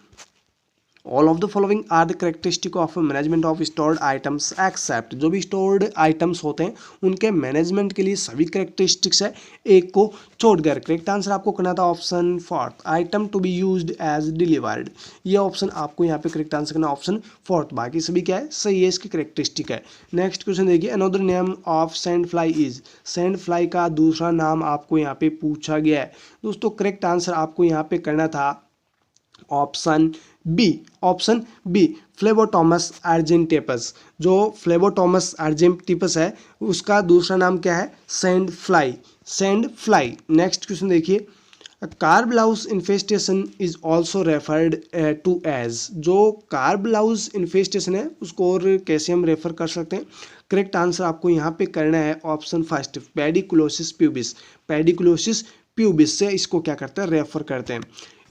all of the following are the characteristic of management of stored items except. जो भी स्टोर्ड आइटम्स होते हैं उनके मैनेजमेंट के लिए सभी करेक्टरिस्टिक्स है, एक को छोड़कर। करेक्ट आंसर आपको करना था option fourth, item to be used as delivered. ये ऑप्शन आपको यहाँ पे करेक्ट आंसर करना ऑप्शन फोर्थ, बाकी सभी क्या है सही है, इसकी करेक्टरिस्टिक है। नेक्स्ट क्वेश्चन देखिए, another name of sand fly is. Sand fly का दूसरा नाम आपको यहाँ पे पूछा गया है दोस्तों। करेक्ट आंसर आपको यहाँ पे करना था ऑप्शन बी फ्लेबोटोमस अर्जेंटिपस। जो फ्लेबोटोमस अर्जेंटिपस है उसका दूसरा नाम क्या है, सैंड फ्लाई। नेक्स्ट क्वेश्चन देखिए, crab louse infestation is also referred to as. जो कार्ब लाउस इन्फेस्टेशन है उसको और कैसे हम रेफर कर सकते हैं। करेक्ट आंसर आपको यहाँ पे करना है ऑप्शन फर्स्ट, पेडिकुलोसिस प्यूबिस से इसको क्या करते हैं, रेफर करते हैं,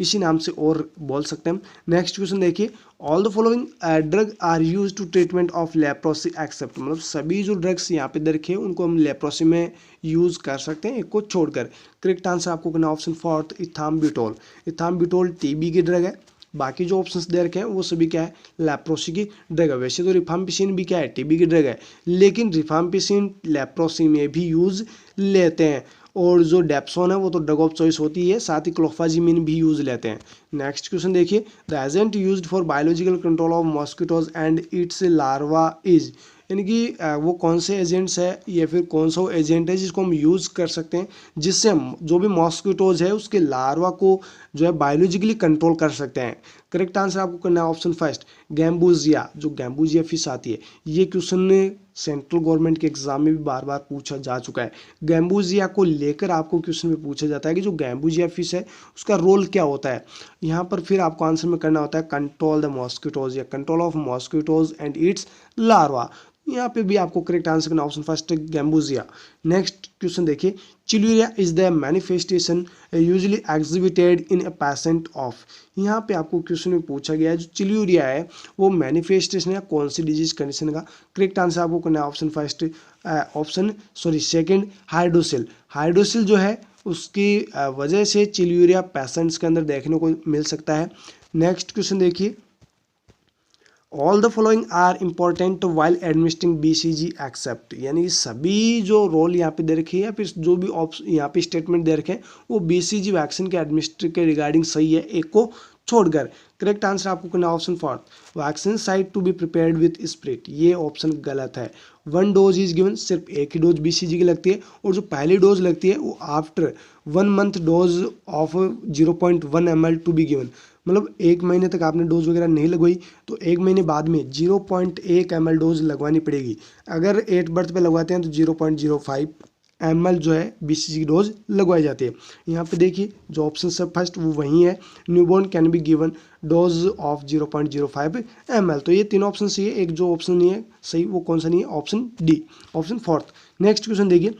इसी नाम से और बोल सकते हैं हम। नेक्स्ट क्वेश्चन देखिए, all the following drug are use to treatment of leprosy except. मतलब सभी जो ड्रग्स यहाँ पे दे रखे हैं उनको हम लेप्रोसी में यूज कर सकते हैं, एक को छोड़कर। करेक्ट आंसर आपको करना ऑप्शन फोर्थ, इथाम्ब्यूटोल टीबी की ड्रग है, बाकी जो ऑप्शंस दे रखे हैं वो सभी क्या है, लेप्रोसी की ड्रग है। वैसे तो रिफाम्पिसिन भी क्या है, टीबी की ड्रग है, लेकिन रिफाम्पिसिन लेप्रोसी में भी यूज लेते हैं, और जो डेप्सोन है वो तो ड्रग ऑफ चॉइस होती है, साथ ही क्लोफाजिमिन भी यूज लेते हैं। नेक्स्ट क्वेश्चन देखिए, the agent used for biological control of mosquitoes and its larva is. यानी कि वो कौन से एजेंट्स है या फिर कौन सा एजेंट है जिसको हम यूज़ कर सकते हैं जिससे हम जो भी मॉस्किटोज है उसके लार्वा को जो है बायोलॉजिकली कंट्रोल कर सकते हैं। करेक्ट आंसर आपको करना है ऑप्शन फर्स्ट, गैम्बूजिया। जो गैम्बूजिया फिश आती है, ये क्वेश्चन सेंट्रल गवर्नमेंट के एग्जाम में भी बार बार पूछा जा चुका है। गैम्बूजिया को लेकर आपको क्वेश्चन में पूछा जाता है कि जो गैम्बूजिया फिश है उसका रोल क्या होता है। यहाँ पर फिर आपको आंसर में करना होता है कंट्रोल द मॉस्किटोज या control of mosquitoes and its larva. यहाँ पे भी आपको करेक्ट आंसर करना option first, gambusia. Next question देखिए, chyluria is the manifestation usually exhibited in a patient of. यहाँ पे आपको क्वेश्चन में पूछा गया है जो चिल्यूरिया है वो मैनिफेस्टेशन है कौन सी डिजीज कंडीशन का। करेक्ट आंसर आपको करना है ऑप्शन फर्स्ट, सेकंड, हाइड्रोसिल जो है उसकी वजह से चिल्यूरिया पेशेंट्स के अंदर देखने को मिल सकता है। नेक्स्ट क्वेश्चन देखिए, all the following are important while administering BCG except. यानी सभी जो रोल यहाँ पे दे रखे हैं या फिर जो भी यहाँ पे स्टेटमेंट दे रखे हैं वो BCG वैक्सीन के एडमिनिस्ट्रेशन के रिगार्डिंग सही है, एक को छोड़कर। करेक्ट आंसर आपको करना option fourth, vaccine site to be prepared with spirit. ये ऑप्शन गलत है। 1 डोज इज गिवन, सिर्फ एक ही डोज BCG की लगती है, और जो पहली डोज लगती है वो after 1 month dose of 0.1 ml to be given. मतलब 1 महीने तक आपने डोज वगैरह नहीं लगवाई तो 1 महीने बाद में 0.1 ml डोज लगवानी पड़ेगी। अगर 8 बर्थ पे लगवाते हैं तो 0.05 ml जो है BCG की डोज लगवाई जाती है। यहाँ पे देखिए जो ऑप्शन है फर्स्ट वो वही है, newborn can be given dose of 0.05 ml। तो ये तीन ऑप्शन सही है, एक जो ऑप्शन नहीं है सही वो कौन सा नहीं है, option D, option fourth. Next question देखिए,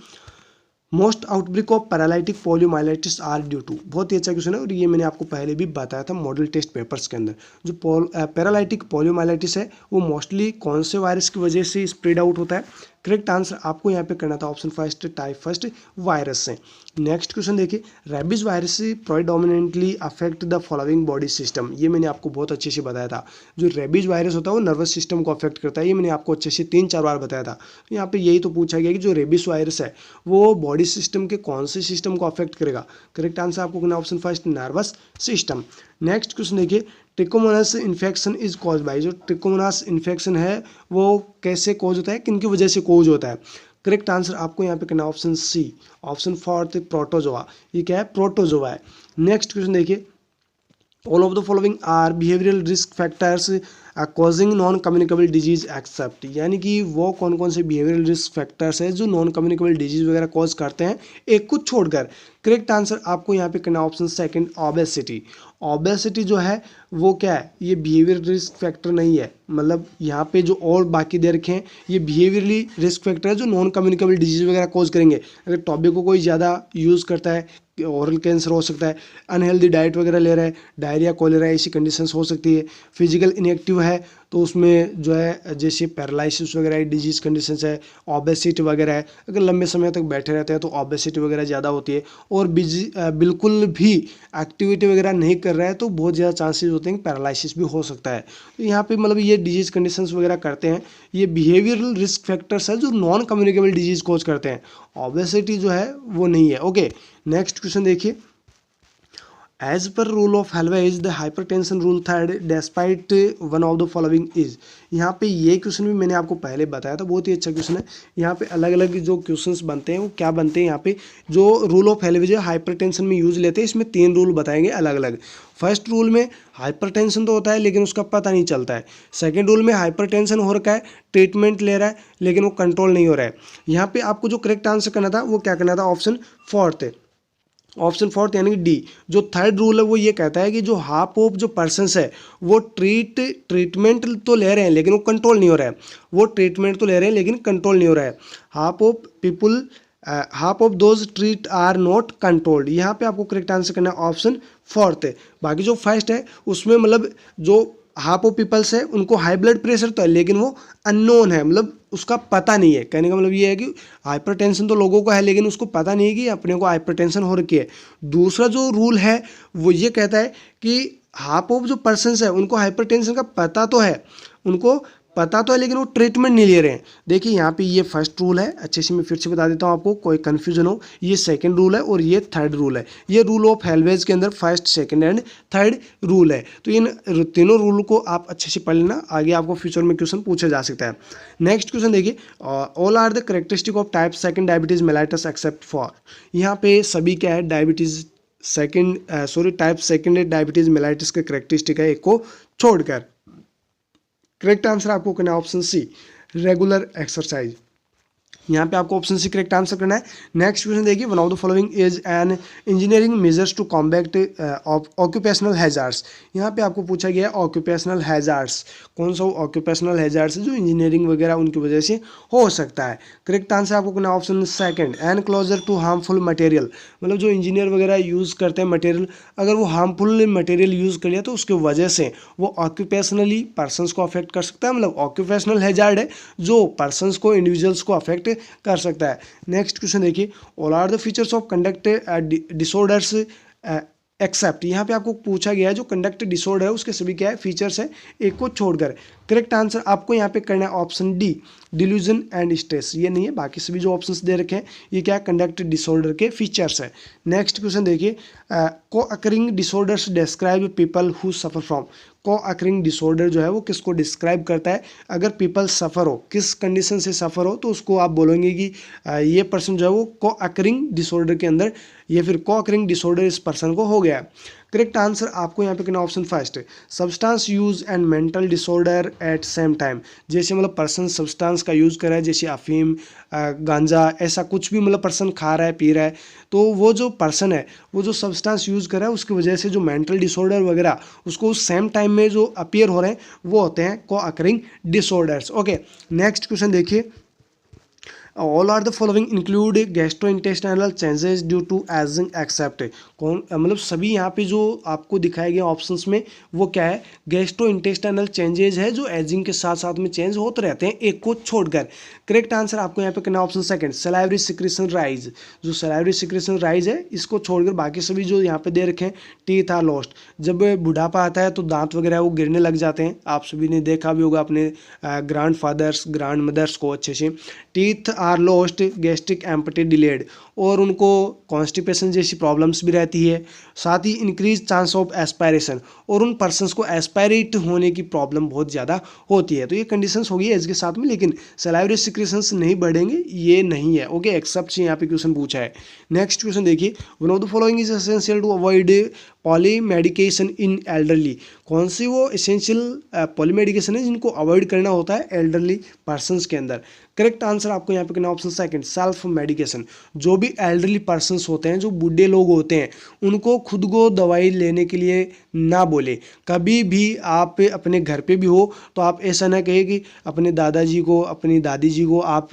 most outbreak of paralytic poliomyelitis are due to. बहुत ही अच्छा क्वेश्चन है और ये मैंने आपको पहले भी बताया था मॉडल टेस्ट पेपर्स के अंदर। जो पैरालाइटिक पोलियोमाइलाइटिस है वो मोस्टली कौन से वायरस की वजह से स्प्रेड आउट होता है। करेक्ट आंसर आपको यहाँ पे करना था option first, type first virus से। नेक्स्ट क्वेश्चन देखिए, rabies virus predominantly affect the following body system. ये मैंने आपको बहुत अच्छे से बताया था। जो रेबीज वायरस होता है वो नर्वस सिस्टम को अफेक्ट करता है, ये मैंने आपको अच्छे से 3-4 बार बताया था। तो यहाँ पे यही तो पूछा गया कि जो रेबीज वायरस है वो बॉडी सिस्टम के कौन से सिस्टम को अफेक्ट करेगा। करेक्ट आंसर आपको करना option first, nervous system. Next question देखिए, ट्रिकोमोनास इन्फेक्शन इज कॉज बाय। जो ट्रिकोमोनास इन्फेक्शन है वो कैसे कॉज होता है, किन की वजह से कॉज होता है। करेक्ट आंसर आपको यहाँ पे करना option C, option fourth, protozoa. ये क्या है, प्रोटोजोआ है। नेक्स्ट क्वेश्चन देखिए, all of the following are behavioural risk factors causing non communicable disease except. यानी कि वो कौन कौन से बिहेवियरल रिस्क फैक्टर्स है जो नॉन कम्युनिकेबल डिजीज वगैरह कॉज करते हैं, एक को छोड़कर। करेक्ट आंसर आपको यहाँ पे करना ऑप्शन सेकंड, ओबेसिटी। ओबेसिटी जो है वो क्या है, ये बिहेवियर रिस्क फैक्टर नहीं है। मतलब यहाँ पे जो और बाकी दे रखे हैं ये बिहेवियरली रिस्क फैक्टर है जो नॉन कम्युनिकेबल डिजीज वगैरह कोज करेंगे। अगर टॉबैको कोई ज़्यादा यूज़ करता है, ओरल कैंसर हो सकता है, अनहेल्दी डाइट वगैरह ले रहा है, डायरिया कोलेरा ऐसी कंडीशंस हो सकती है। फिजिकल इनएक्टिव है तो उसमें जो है जैसे पैरालिसिस वगैरह डिजीज कंडीशंस है, ओबेसिटी वगैरह है, अगर लंबे समय तक बैठे रहते हैं तो ओबेसिटी वगैरह ज़्यादा होती है। और बिल्कुल भी एक्टिविटी वगैरह नहीं कर रहा है तो बहुत ज़्यादा चांसेस होते हैं कि पैरालिसिस भी हो सकता है। तो यहाँ पे मतलब ये डिजीज कंडीशंस वगैरह करते हैं, ये बिहेवियरल रिस्क फैक्टर्स है जो नॉन कम्युनिकेबल डिजीज कोज करते हैं। ओबेसिटी जो है वो नहीं है। ओके, नेक्स्ट क्वेश्चन देखिए। As per rule of halves the hypertension rule third despite one of the following is. यहाँ पे ये क्वेश्चन भी मैंने आपको पहले बताया था, बहुत ही अच्छा क्वेश्चन है। यहाँ पे अलग अलग जो क्वेश्चंस बनते हैं वो क्या बनते हैं, यहाँ पे जो रूल ऑफ हेल्वेज है हाइपरटेंशन में यूज लेते हैं, इसमें 3 रूल बताएंगे अलग अलग। फर्स्ट रूल में हाइपरटेंशन तो होता है लेकिन उसका पता नहीं चलता है। सेकेंड रूल में हाइपरटेंशन हो रखा है, ट्रीटमेंट ले रहा है लेकिन वो कंट्रोल नहीं हो रहा है। यहाँ पे आपको जो करेक्ट आंसर करना था वो क्या करना था, ऑप्शन फोर्थ है, ऑप्शन फोर्थ यानी कि डी। जो थर्ड रूल है वो ये कहता है कि जो हाफ ऑफ जो पर्सन्स है वो ट्रीटमेंट तो ले रहे हैं लेकिन वो कंट्रोल नहीं हो रहा है। वो ट्रीटमेंट तो ले रहे हैं लेकिन कंट्रोल नहीं हो रहा है। Half of people half of those treat are not controlled. यहाँ पे आपको करेक्ट आंसर करना है ऑप्शन फोर्थ है। बाकी जो फर्स्ट है उसमें मतलब जो हाफ ऑफ पीपल्स है उनको हाई ब्लड प्रेशर तो है लेकिन वो अननोन है, मतलब उसका पता नहीं है। कहने का मतलब ये है कि हाइपरटेंशन तो लोगों को है लेकिन उसको पता नहीं है कि अपने को हाइपरटेंशन हो रखी है। दूसरा जो रूल है वो ये कहता है कि हाफ ऑफ जो पर्सन्स है उनको हाइपरटेंशन का पता तो है, उनको पता तो है लेकिन वो ट्रीटमेंट नहीं ले रहे हैं। देखिए यहाँ पे ये फर्स्ट रूल है, अच्छे से मैं फिर से बता देता हूँ आपको कोई कन्फ्यूजन हो। ये सेकंड रूल है और ये थर्ड रूल है। ये रूल ऑफ हेल्वेज के अंदर first, second and third rule है। तो इन तीनों रूल को आप अच्छे से पढ़ लेना, आगे आपको फ्यूचर में क्वेश्चन पूछा जा सकता है। नेक्स्ट क्वेश्चन देखिए, all are the characteristic of type second diabetes mellitus except for. यहाँ पे सभी क्या है, diabetes type second diabetes mellitus के करेक्टरिस्टिक है, एक को छोड़कर। करेक्ट आंसर आपको करना है ऑप्शन सी, रेगुलर एक्सरसाइज। यहाँ पे आपको ऑप्शन सी करेक्ट आंसर करना है। नेक्स्ट क्वेश्चन देखिए, one of the following is an engineering measures to combat occupational hazards. यहाँ पे आपको पूछा गया है ऑक्यूपेशनल हैजार्ड्स, कौन सा ऑक्यूपेशनल हैजार्ड्स है जो इंजीनियरिंग वगैरह उनकी वजह से हो सकता है। करेक्ट आंसर आपको करना है option second, an closure to harmful material. मतलब जो इंजीनियर वगैरह यूज़ करते हैं मटेरियल, अगर वो हार्मफुल मटेरियल यूज़ कर लिया तो उसकी वजह से वो ऑक्यूपेशनली पर्सनस को अफेक्ट कर सकता है। मतलब ऑक्यूपेशनल हैजार्ड है जो पर्सनस को, इंडिविजुअल्स को अफेक्ट कर सकता है। नेक्स्ट क्वेश्चन देखिए, all are the features of conduct disorders except. यहाँ पे आपको पूछा गया है जो कंडक्ट डिसऑर्डर है उसके सभी क्या है, फीचर्स है, एक को छोड़कर। करेक्ट आंसर आपको यहाँ पे करना है option D, delusion and stress. ये नहीं है, बाकी सभी जो ऑप्शंस दे रखे हैं ये क्या है, कंडक्ट डिसऑर्डर के फीचर्स है। नेक्स्ट क्वेश्चन देखिए, को occurring disorders describe people who suffer from. को अकरिंग डिसऑर्डर जो है वो किसको डिस्क्राइब करता है, अगर पीपल सफ़र हो, किस कंडीशन से सफ़र हो तो उसको आप बोलेंगे कि ये पर्सन जो है वो को अकरिंग डिसऑर्डर के अंदर, ये फिर को अकरिंग डिसऑर्डर इस पर्सन को हो गया है। करेक्ट आंसर आपको यहाँ पे करना option first, substance use and mental disorder at same time. जैसे मतलब पर्सन सब्सटेंस का यूज़ कर रहा है, जैसे अफीम, गांजा, ऐसा कुछ भी मतलब पर्सन खा रहा है, पी रहा है, तो वो जो पर्सन है वो जो सब्सटेंस यूज़ कर रहा है उसकी वजह से जो मेंटल डिसऑर्डर वगैरह उसको उस सेम टाइम में जो अपीयर हो रहे हैं वो होते हैं को occurring disorders. Okay, next question देखिए, all are the following include gastrointestinal changes due to ageing except. कौन मतलब सभी यहाँ पे जो आपको दिखाए गए ऑप्शंस में वो क्या है, गैस्ट्रोइंटेस्टाइनल चेंजेस है जो एजिंग के साथ साथ में चेंज होते रहते हैं, एक को छोड़कर। करेक्ट आंसर आपको यहाँ पे करना option second, salivary secretion rise. जो सलाइवरी सिक्रेशन राइज है इसको छोड़कर बाकी सभी जो यहाँ पे दे रखे हैं, टीथ आर लॉस्ट। जब बुढ़ापा आता है तो दांत वगैरह वो गिरने लग जाते हैं, आप सभी ने देखा भी होगा अपने ग्रैंड फादर्स, ग्रैंड मदर्स को अच्छे से। Teeth are lost, gastric empty delayed, और उनको कॉन्स्टिपेशन जैसी प्रॉब्लम्स भी रहती है। साथ ही इंक्रीज चांस ऑफ एस्पायरेशन, और उन पर्सन्स को एस्पायरेट होने की प्रॉब्लम बहुत ज़्यादा होती है। तो ये कंडीशंस होगी एज के साथ में, लेकिन सलाइवरी सिक्रेशंस नहीं बढ़ेंगे, ये नहीं है। ओके, एक्सेप्ट से यहाँ पे क्वेश्चन पूछा है। नेक्स्ट क्वेश्चन देखिए, one of the following is essential to avoid polymedication in elderly. कौन सी वो एसेंशियल पॉलीमेडिकेशन है जिनको अवॉइड करना होता है एल्डरली पर्सन्स के अंदर। करेक्ट आंसर आपको यहाँ पे करना ऑप्शन सेकंड, सेल्फ मेडिकेशन। जो भी एल्डरली पर्सन्स होते हैं, जो बूढ़े लोग होते हैं, उनको खुद को दवाई लेने के लिए ना बोले। कभी भी आप अपने घर पे भी हो तो आप ऐसा ना कहे कि अपने दादाजी को, अपनी दादी जी को आप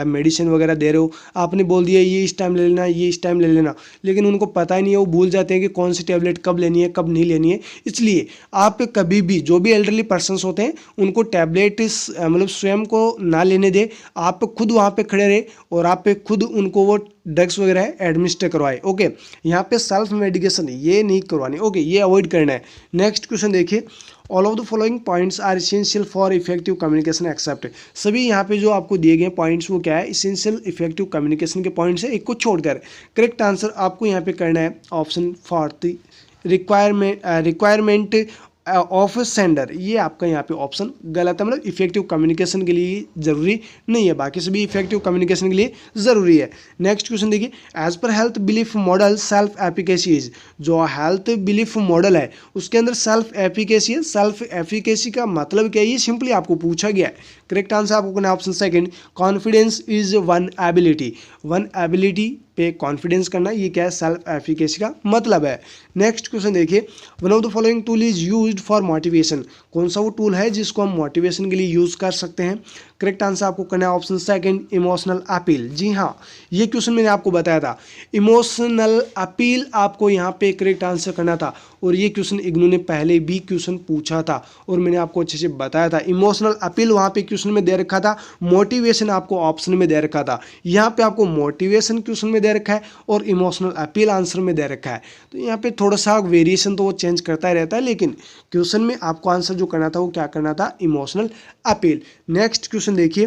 मेडिसिन वगैरह दे रहे हो, आपने बोल दिया ये इस टाइम ले लेना, ये इस टाइम ले लेना, लेकिन उनको पता ही नहीं है, वो भूल जाते हैं कि कौन सी टैबलेट कब लेनी है, कब नहीं लेनी है। इसलिए आप कभी भी जो भी एल्डरली पर्सनस होते हैं उनको टैबलेट मतलब स्वयं को ना लेने दे, आप खुद वहाँ पे खड़े रहे और आप खुद उनको वो ड्रग्स वगैरह एडमिनिस्टर करवाए। ओके, यहाँ पे सेल्फ मेडिकेशन ये नहीं करवानी। ओके, ये अवॉइड करना है। नेक्स्ट क्वेश्चन देखिए, all of the following points are essential for effective communication except. सभी यहाँ पे जो आपको दिए गए पॉइंट्स वो क्या है, इसेंशियल इफेक्टिव कम्युनिकेशन के पॉइंट्स है, एक को छोड़कर। करेक्ट आंसर आपको यहाँ पे करना है ऑप्शन 4 रिक्वायरमेंट ऑफ सेंडर। ये आपका यहाँ पे ऑप्शन गलत है, मतलब इफेक्टिव कम्युनिकेशन के लिए जरूरी नहीं है, बाकी सभी इफेक्टिव कम्युनिकेशन के लिए जरूरी है। नेक्स्ट क्वेश्चन देखिए, as per health belief model self efficacy is. जो हेल्थ बिलीफ मॉडल है उसके अंदर सेल्फ एफिकेसी है। सेल्फ एफिकेसी का मतलब क्या है, ये सिंपली आपको पूछा गया है। करेक्ट आंसर आपको करना है option second, confidence is one ability. One ability पे कॉन्फिडेंस करना, ये क्या है, सेल्फ एफिकेसी का मतलब है। नेक्स्ट क्वेश्चन देखिए, one of the following tool is used for motivation. कौन सा वो टूल है जिसको हम मोटिवेशन के लिए यूज कर सकते हैं। करेक्ट आंसर आपको करना है ऑप्शन सेकंड, इमोशनल अपील। जी हाँ, ये क्वेश्चन मैंने आपको बताया था, इमोशनल अपील आपको यहाँ पे करेक्ट आंसर करना था, और ये क्वेश्चन इग्नू ने पहले भी क्वेश्चन पूछा था और मैंने आपको अच्छे से बताया था। इमोशनल अपील वहाँ पे क्वेश्चन में दे रखा था, मोटिवेशन आपको ऑप्शन में दे रखा था। यहाँ पे आपको मोटिवेशन क्वेश्चन में दे रखा है और इमोशनल अपील आंसर में दे रखा है, तो यहाँ पे थोड़ा सा वेरिएशन तो वो चेंज करता ही रहता है, लेकिन क्वेश्चन में आपको आंसर जो करना था वो क्या करना था, इमोशनल अपील। नेक्स्ट क्वेश्चन देखिए,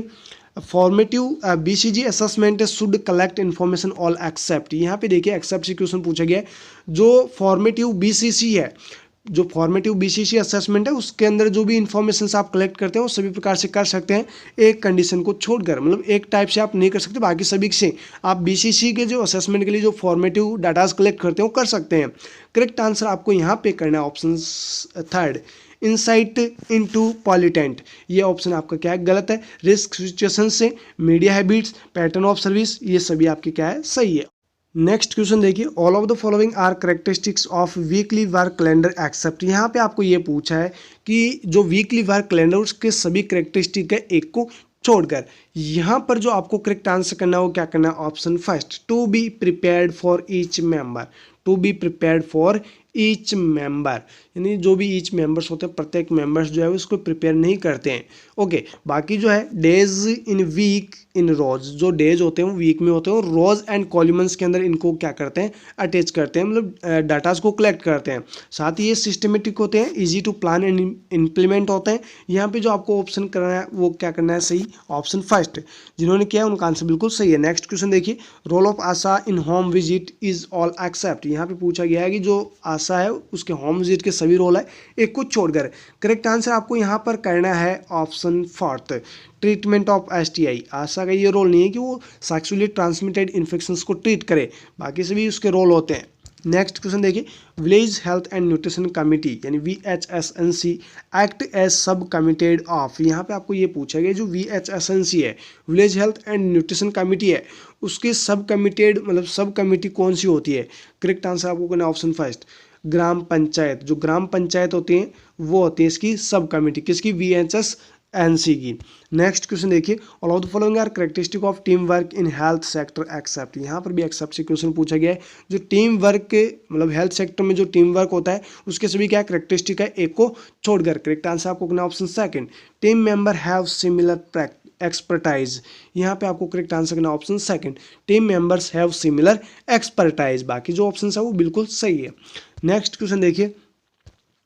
formative BCG assessment should collect information all except. यहाँ पे देखिए एक्सेप्ट से क्वेश्चन पूछा गया है। जो फॉर्मेटिव बीसीसी है, जो फॉर्मेटिव बीसीसी असेसमेंट है उसके अंदर जो भी इंफॉर्मेशन आप कलेक्ट करते हैं वो सभी प्रकार से कर सकते हैं, एक कंडीशन को छोड़कर, मतलब एक टाइप से आप नहीं कर सकते, बाकी सभी से आप बीसीसी के जो असेसमेंट के लिए जो फॉर्मेटिव डाटाज कलेक्ट करते हैं वो कर सकते हैं। करेक्ट आंसर आपको यहाँ पे करना है option third, insight into pollutant. ये ऑप्शन आपका क्या है, गलत है। रिस्क सिचुएशन से, media habits, pattern of service, ये सभी आपके क्या है, सही है। नेक्स्ट क्वेश्चन देखिए, all of the following are characteristics of weekly work calendar except. यहाँ पे आपको ये पूछा है कि जो वीकली वर्क कैलेंडर उसके सभी करेक्टरिस्टिक है, एक को छोड़कर। यहाँ पर जो आपको करेक्ट आंसर करना है वो क्या करना है, option first, to be prepared for each member. To be prepared for each member, यानी जो भी ईच मेंबर्स होते हैं, प्रत्येक मेंबर्स जो है उसको प्रिपेयर नहीं करते हैं। ओके, बाकी जो है डेज इन वीक इन रोज, जो डेज होते हैं वो वीक में होते हैं, और रोज एंड कॉलम्स के अंदर इनको क्या करते हैं, अटैच करते हैं, मतलब डाटाज को कलेक्ट करते हैं। साथ ही ये सिस्टमेटिक होते हैं, easy to plan and implement होते हैं। यहाँ पे जो आपको ऑप्शन करना है वो क्या करना है, सही, ऑप्शन फर्स्ट। जिन्होंने किया उनका आंसर बिल्कुल सही है। नेक्स्ट क्वेश्चन देखिए, role of ASHA in home visit is all except. यहाँ पे पूछा गया है कि जो आशा है उसके होम विजिट के सभी रोल है, एक को छोड़कर। करेक्ट आंसर आपको यहाँ पर करना है option fourth, treatment of STI. ASHA का ये रोल नहीं है कि वो सेक्सुअली ट्रांसमिटेड इन्फेक्शंस को ट्रीट करे, बाकी सभी उसके रोल होते हैं। नेक्स्ट क्वेश्चन देखिए, village health and nutrition committee यानी VHSNC act as sub committed of. यहाँ पे आपको ये पूछा गया, जो VHSNC है, village health and nutrition committee है, उसकी सब कमिटेड मतलब सब कमिटी कौन सी होती है। करेक्ट आंसर आपको करना ऑप्शन फर्स्ट, ग्राम पंचायत। जो ग्राम पंचायत होती हैं वो होती है इसकी सब कमिटी, किसकी, VHSNC की। नेक्स्ट क्वेश्चन देखिए, all of the following are characteristic of team work in health sector except. यहाँ पर भी एक्सेप्ट से क्वेश्चन पूछा गया है। जो टीम वर्क मतलब हेल्थ सेक्टर में जो टीम वर्क होता है उसके सभी क्या कैरेक्टरिस्टिक है, एक को छोड़कर। करेक्ट आंसर आपको करना option second, team member have similar expertise. यहाँ पे आपको करेक्ट आंसर करना option second, team members have similar expertise. बाकी जो ऑप्शन है वो बिल्कुल सही है। नेक्स्ट क्वेश्चन देखिए,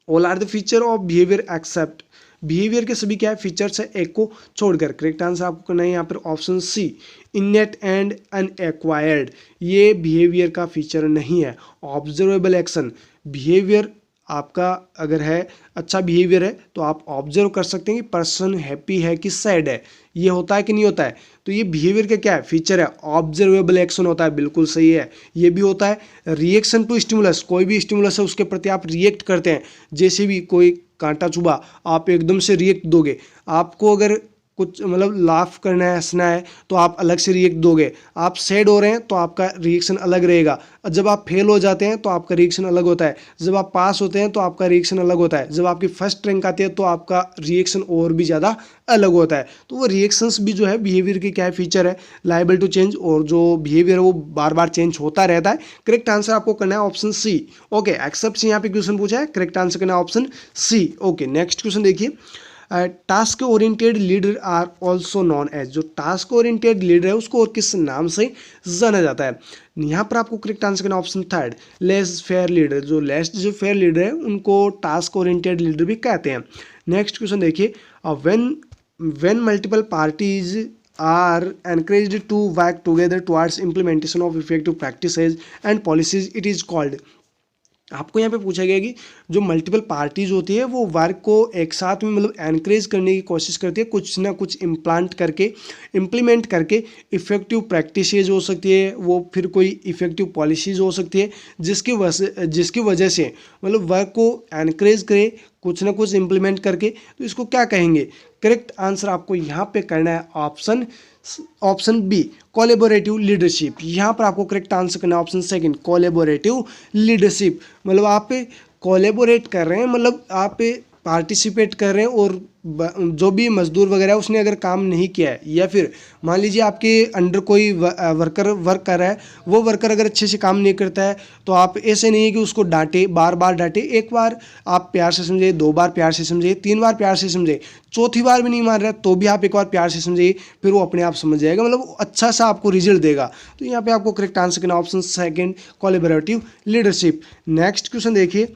all are the feature of behaviour except. Behaviour के सभी क्या है, फीचर्स है, एक को छोड़कर। करेक्ट आंसर आपको करना है यहाँ पर ऑप्शन सी, इनेट एंड अनएक्वायर्ड। ये बिहेवियर का फीचर नहीं है। ऑब्जर्वेबल एक्शन, बिहेवियर आपका अगर है, अच्छा बिहेवियर है तो आप ऑब्जर्व कर सकते हैं कि पर्सन हैप्पी है कि सैड है, ये होता है कि नहीं होता है। तो ये बिहेवियर का क्या है, फीचर है, ऑब्जर्वेबल एक्शन होता है, बिल्कुल सही है। ये भी होता है रिएक्शन टू स्टिमुलस, कोई भी स्टिमुलस है उसके प्रति आप रिएक्ट करते हैं, जैसे भी कोई कांटा चुभा आप एकदम से रिएक्ट दोगे। आपको अगर कुछ मतलब लाफ करना है, हंसना है, तो आप अलग से रिएक्ट दोगे। आप सैड हो रहे हैं तो आपका रिएक्शन अलग रहेगा। और जब आप फेल हो जाते हैं तो आपका रिएक्शन अलग होता है। जब आप पास होते हैं तो आपका रिएक्शन अलग होता है। जब आपकी फर्स्ट रैंक आती है तो आपका रिएक्शन और भी ज़्यादा अलग होता है। तो वो रिएक्शंस भी जो है बिहेवियर की क्या फीचर है, लायबल टू चेंज, और जो बिहेवियर है वो बार बार चेंज होता रहता है। करेक्ट आंसर आपको करना है ऑप्शन सी। ओके, एक्सेप्ट से यहाँ पे क्वेश्चन पूछा है, करेक्ट आंसर करना है option C. Okay, next question देखिए, task oriented leader are also known as, जो टास्क ओरिएंटेड लीडर है उसको और किस नाम से जाना जाता है। यहाँ पर आपको करेक्ट आंसर करना option third, less fair leader. जो फेयर लीडर है उनको टास्क ओरिएंटेड लीडर भी कहते हैं। नेक्स्ट क्वेश्चन देखिए, when multiple parties are encouraged to work together towards implementation of effective practices and policies, it is called। आपको यहाँ पे पूछा गया कि जो मल्टीपल पार्टीज होती है वो वर्क को एक साथ में मतलब एनकरेज करने की कोशिश करती है, कुछ ना कुछ इम्प्लीमेंट करके इफ़ेक्टिव प्रैक्टिसेज हो सकती है, वो फिर कोई इफ़ेक्टिव पॉलिसीज़ हो सकती है जिसकी वजह से मतलब वर्क को एनकरेज करे कुछ ना कुछ इम्प्लीमेंट करके, तो इसको क्या कहेंगे। करेक्ट आंसर आपको यहाँ पे करना है ऑप्शन बी, कोलैबोरेटिव लीडरशिप। यहाँ पर आपको करेक्ट आंसर करना है ऑप्शन सेकंड, कोलैबोरेटिव लीडरशिप। मतलब आप कोलैबोरेट कर रहे हैं, मतलब आप पार्टिसिपेट कर रहे हैं, और जो भी मजदूर वगैरह है उसने अगर काम नहीं किया है, या फिर मान लीजिए आपके अंडर कोई वर्कर वर्क कर रहा है, वो वर्कर अगर अच्छे से काम नहीं करता है तो आप ऐसे नहीं है कि उसको डांटे, बार बार डांटे। एक बार आप प्यार से समझे, 2 बार प्यार से समझे, 3 बार प्यार से समझे, चौथी बार भी नहीं मान रहा तो भी आप एक बार प्यार से समझिए, फिर वो अपने आप समझ जाएगा, मतलब अच्छा सा आपको रिजल्ट देगा। तो यहाँ पे आपको करेक्ट आंसर करना option second, collaborative leadership. Next question देखिए,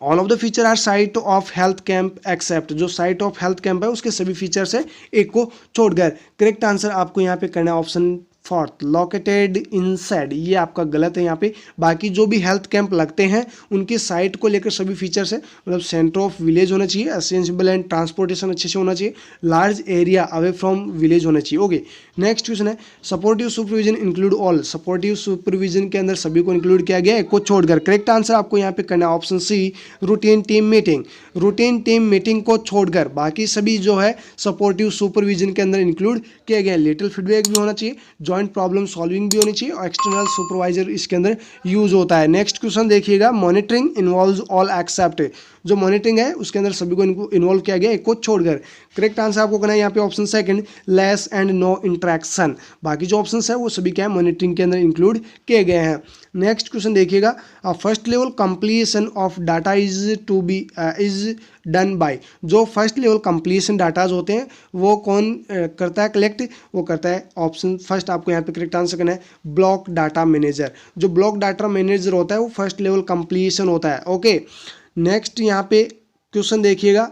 all of the feature are site of health camp except, जो साइट ऑफ हेल्थ कैंप है उसके सभी फीचर्स है एक को छोड़कर। करेक्ट आंसर आपको यहाँ पे करना है ऑप्शन फोर्थ, लोकेटेड इनसाइड। ये आपका गलत है यहाँ पे। बाकी जो भी हेल्थ कैंप लगते हैं उनकी साइट को लेकर सभी फीचर्स है, मतलब सेंटर ऑफ विलेज होना चाहिए, असेंसिबल एंड ट्रांसपोर्टेशन अच्छे से होना चाहिए, large area away from village होना चाहिए। ओके, नेक्स्ट क्वेश्चन है, supportive supervision include all. Supportive supervision के अंदर सभी को इंक्लूड किया गया है, को छोड़कर। करेक्ट आंसर आपको यहाँ पे करना है option C, routine team meeting. Routine team meeting को छोड़कर बाकी सभी जो है सपोर्टिव सुपरविजन के अंदर इंक्लूड किया गया है। लिटिल फीडबैक भी होना चाहिए, जॉइंट प्रॉब्लम सॉल्विंग भी होनी चाहिए, और एक्सटर्नल सुपरवाइजर इसके अंदर यूज होता है। नेक्स्ट क्वेश्चन देखिएगा, मॉनिटरिंग इन्वॉल्व्स ऑल एक्सेप्ट। जो मॉनिटरिंग है उसके अंदर सभी को इन्वॉल्व किया गया, एक को छोड़कर। करेक्ट आंसर आपको करना है यहाँ पे option second, less and no interaction. बाकी जो ऑप्शंस है वो सभी क्या है, मॉनिटरिंग के अंदर इंक्लूड किए गए हैं। नेक्स्ट क्वेश्चन देखिएगा, first level completion of data is done by. जो फर्स्ट लेवल कंप्लीशन डाटाज होते हैं वो कौन करता है कलेक्ट, वो करता है ऑप्शन फर्स्ट। आपको यहाँ पे करेक्ट आंसर करना है ब्लॉक डाटा मैनेजर। जो ब्लॉक डाटा मैनेजर होता है वो फर्स्ट लेवल कंप्लीशन होता है। ओके, नेक्स्ट यहाँ पे क्वेश्चन देखिएगा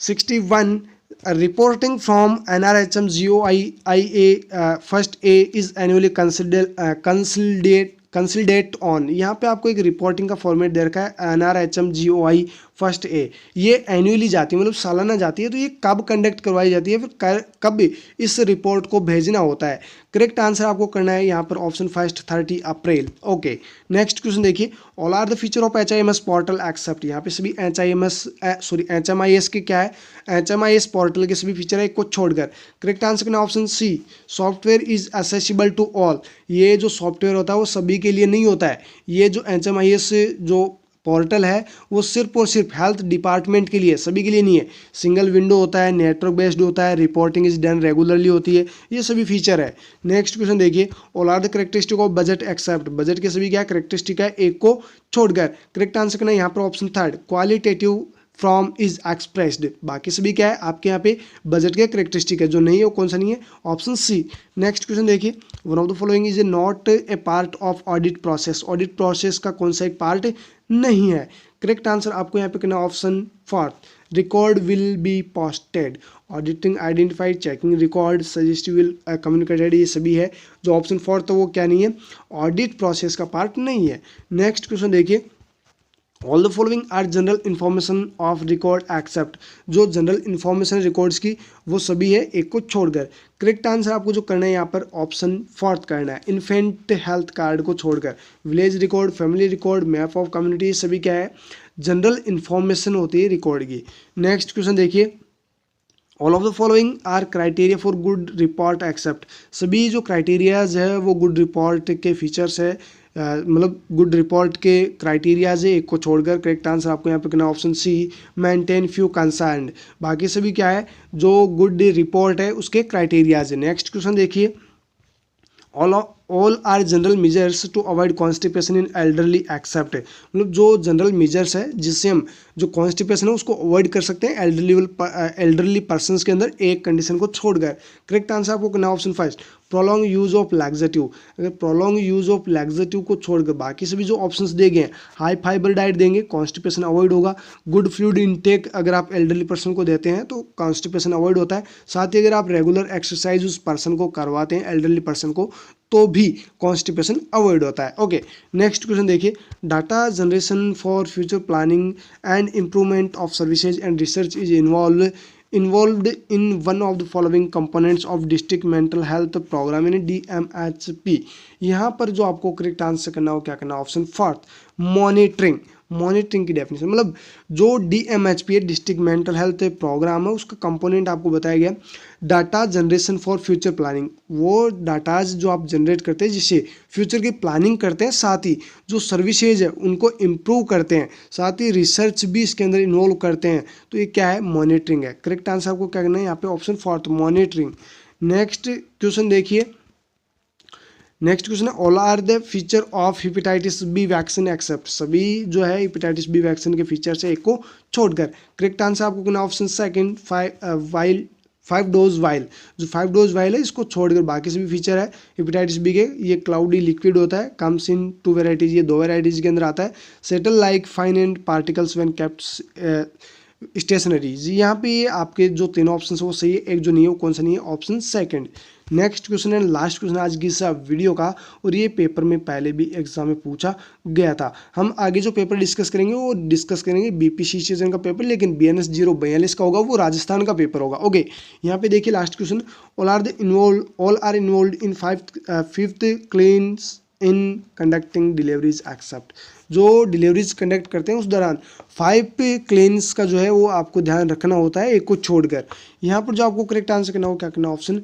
61, reporting from NRHM GOIIA first A is annually considerate on. यहाँ पे आपको एक रिपोर्टिंग का फॉर्मेट दे रखा है, NRHM GOI फर्स्ट ए। ये एनुअली जाती है, मतलब सालाना जाती है। तो ये कब कंडक्ट करवाई जाती है, फिर कब इस रिपोर्ट को भेजना होता है। करेक्ट आंसर आपको करना है यहाँ पर option first, 30 April. Okay, next question देखिए, all are the feature of HIMS portal except. यहाँ पे सभी HMIS के क्या है, HMIS पोर्टल के सभी फीचर है एक को छोड़कर। करेक्ट आंसर करना option C, software is accessible to all. ये जो सॉफ्टवेयर होता है वो सभी के लिए नहीं होता है। ये जो HMIS जो पोर्टल है वो सिर्फ और सिर्फ हेल्थ डिपार्टमेंट के लिए, सभी के लिए नहीं है। सिंगल विंडो होता है, नेटवर्क बेस्ड होता है, रिपोर्टिंग इज डन रेगुलरली होती है, ये सभी फीचर है। नेक्स्ट क्वेश्चन देखिए, all are the characteristic of budget except. Budget के सभी क्या करेक्टरिस्टिक है एक को छोड़कर। करेक्ट आंसर करना है यहाँ पर option third, qualitative from is expressed. बाकी सभी क्या है आपके यहाँ पे बजट के करेक्टरिस्टिक है, जो नहीं है वो कौन सा नहीं है, ऑप्शन सी। नेक्स्ट क्वेश्चन देखिए, one of the following is not a part of audit process. Audit process का कौन सा एक पार्ट नहीं है। करेक्ट आंसर आपको यहाँ पे करना option fourth, record will be posted. Auditing identified, checking record, suggestive will communicated, ये सभी है। जो ऑप्शन फोर्थ तो वो क्या नहीं है, ऑडिट प्रोसेस का पार्ट नहीं है। नेक्स्ट क्वेश्चन देखिए, all the following are general information of record except. जो जनरल इन्फॉर्मेशन रिकॉर्ड्स की वो सभी है एक को छोड़कर। करेक्ट आंसर आपको जो करना है यहाँ पर ऑप्शन फोर्थ करना है, इन्फेंट हेल्थ कार्ड को छोड़कर। Village record, family record, map of community, सभी क्या है जनरल इन्फॉर्मेशन होती है रिकॉर्ड की। नेक्स्ट क्वेश्चन देखिए, all of the following are criteria for good report except, सभी जो क्राइटेरियाज है वो गुड रिपोर्ट के फीचर्स है, मतलब गुड रिपोर्ट के क्राइटेरियाज है, एक को छोड़कर। करेक्ट आंसर आपको यहाँ पे करना option C, maintain few concern. बाकी सभी क्या है, जो गुड रिपोर्ट है उसके क्राइटेरियाज है। नेक्स्ट क्वेश्चन देखिए, all are general measures to avoid constipation in elderly except, मतलब जो जनरल मेजर्स है जिससे हम जो कॉन्स्टिपेशन है उसको अवॉइड कर सकते हैं एल्डरली पर्सनस के अंदर, एक कंडीशन को छोड़कर। करेक्ट आंसर आपको करना option first, prolong use of laxative. अगर प्रोलॉन्ग यूज ऑफ लैक्सेटिव को छोड़कर बाकी सभी जो ऑप्शंस दिए गए हैं, हाई फाइबर डाइट देंगे कॉन्स्टिपेशन अवॉइड होगा। गुड फ्लूइड इनटेक अगर आप एल्डरली पर्सन को देते हैं तो कॉन्स्टिपेशन अवॉइड होता है। साथ ही अगर आप रेगुलर एक्सरसाइज उस पर्सन को करवाते हैं एल्डरली पर्सन को तो भी कॉन्स्टिपेशन अवॉइड होता है। ओके, नेक्स्ट क्वेश्चन देखिए, data generation for future planning and improvement of services and research is involved in one of the following components of district mental health program in DMHP। यहाँ पर जो आपको correct answer करना हो क्या करना, option fourth, monitoring. Monitoring की definition मतलब जो DMHP है, डिस्ट्रिक्ट मेंटल हेल्थ प्रोग्राम है, उसका कंपोनेंट आपको बताया गया data generation for future planning. वो डाटाज जो आप जनरेट करते हैं जिससे फ्यूचर की प्लानिंग करते हैं, साथ ही जो सर्विसेज है उनको इम्प्रूव करते हैं, साथ ही रिसर्च भी इसके अंदर इन्वॉल्व करते हैं। तो ये क्या है, मॉनिटरिंग है। करेक्ट आंसर आपको क्या करना है यहाँ पे option fourth, monitoring. Next question देखिए, नेक्स्ट क्वेश्चन है, all are the feature of hepatitis B vaccine except, सभी जो है हेपेटाइटिस बी वैक्सीन के फीचर है एक को छोड़कर। करेक्ट आंसर आपको करना ऑप्शन सेकंड, 5 डोज वाइल। जो 5 डोज वाइल है इसको छोड़कर बाकी सभी फीचर है हेपेटाइटिस बी के। ये क्लाउडी लिक्विड होता है, कम्स इन 2 वेराइटीज, ये 2 वेराइटीज के अंदर आता है। Settle like fine and particles when kept stationary. जी यहाँ पे ये आपके जो तीनों ऑप्शन है वो सही है, एक जो नहीं है वो कौन सा नहीं है, ऑप्शन सेकंड। नेक्स्ट क्वेश्चन है, लास्ट क्वेश्चन आज की इस वीडियो का, और ये पेपर में पहले भी एग्जाम में पूछा गया था। हम आगे जो पेपर डिस्कस करेंगे वो डिस्कस करेंगे BPC सीजन का पेपर, लेकिन BNS 042 का होगा, वो राजस्थान का पेपर होगा। ओके, यहाँ पे देखिए last question, all are involve in 5th claims in conducting deliveries except. जो डिलीवरीज कंडक्ट करते हैं उस दौरान 5 क्लेम्स का जो है वो आपको ध्यान रखना होता है, एक को छोड़कर। यहाँ पर जो आपको करेक्ट आंसर करना हो क्या करना, option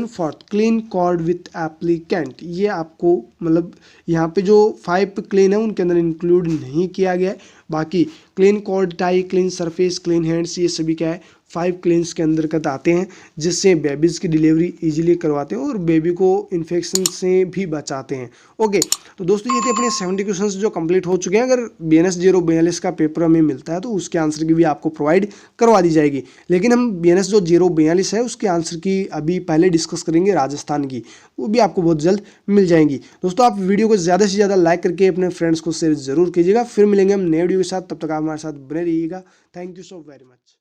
fourth, clean cord with applicant. ये आपको मतलब यहाँ पे जो 5 क्लेम है उनके अंदर इंक्लूड नहीं किया गया है। बाकी clean cord, tie, clean surface, clean hands, ये सभी क्या है 5 क्लेम्स के अंतर्गत आते हैं, जिससे बेबीज़ की डिलीवरी इजीली करवाते हैं और बेबी को इन्फेक्शन से भी बचाते हैं। ओके, तो दोस्तों ये थे अपने 70 क्वेश्चंस जो कंप्लीट हो चुके हैं। अगर BNS 042 का पेपर हमें मिलता है तो उसके आंसर की भी आपको प्रोवाइड करवा दी जाएगी, लेकिन हम BNS जो 042 है उसके आंसर की अभी पहले डिस्कस करेंगे राजस्थान की, वो भी आपको बहुत जल्द मिल जाएंगी। दोस्तों आप वीडियो को ज़्यादा से ज़्यादा लाइक करके अपने फ्रेंड्स को शेयर जरूर कीजिएगा। फिर मिलेंगे हम नए वीडियो के साथ, तब तक आप हमारे साथ बने रहिएगा। Thank you so very much.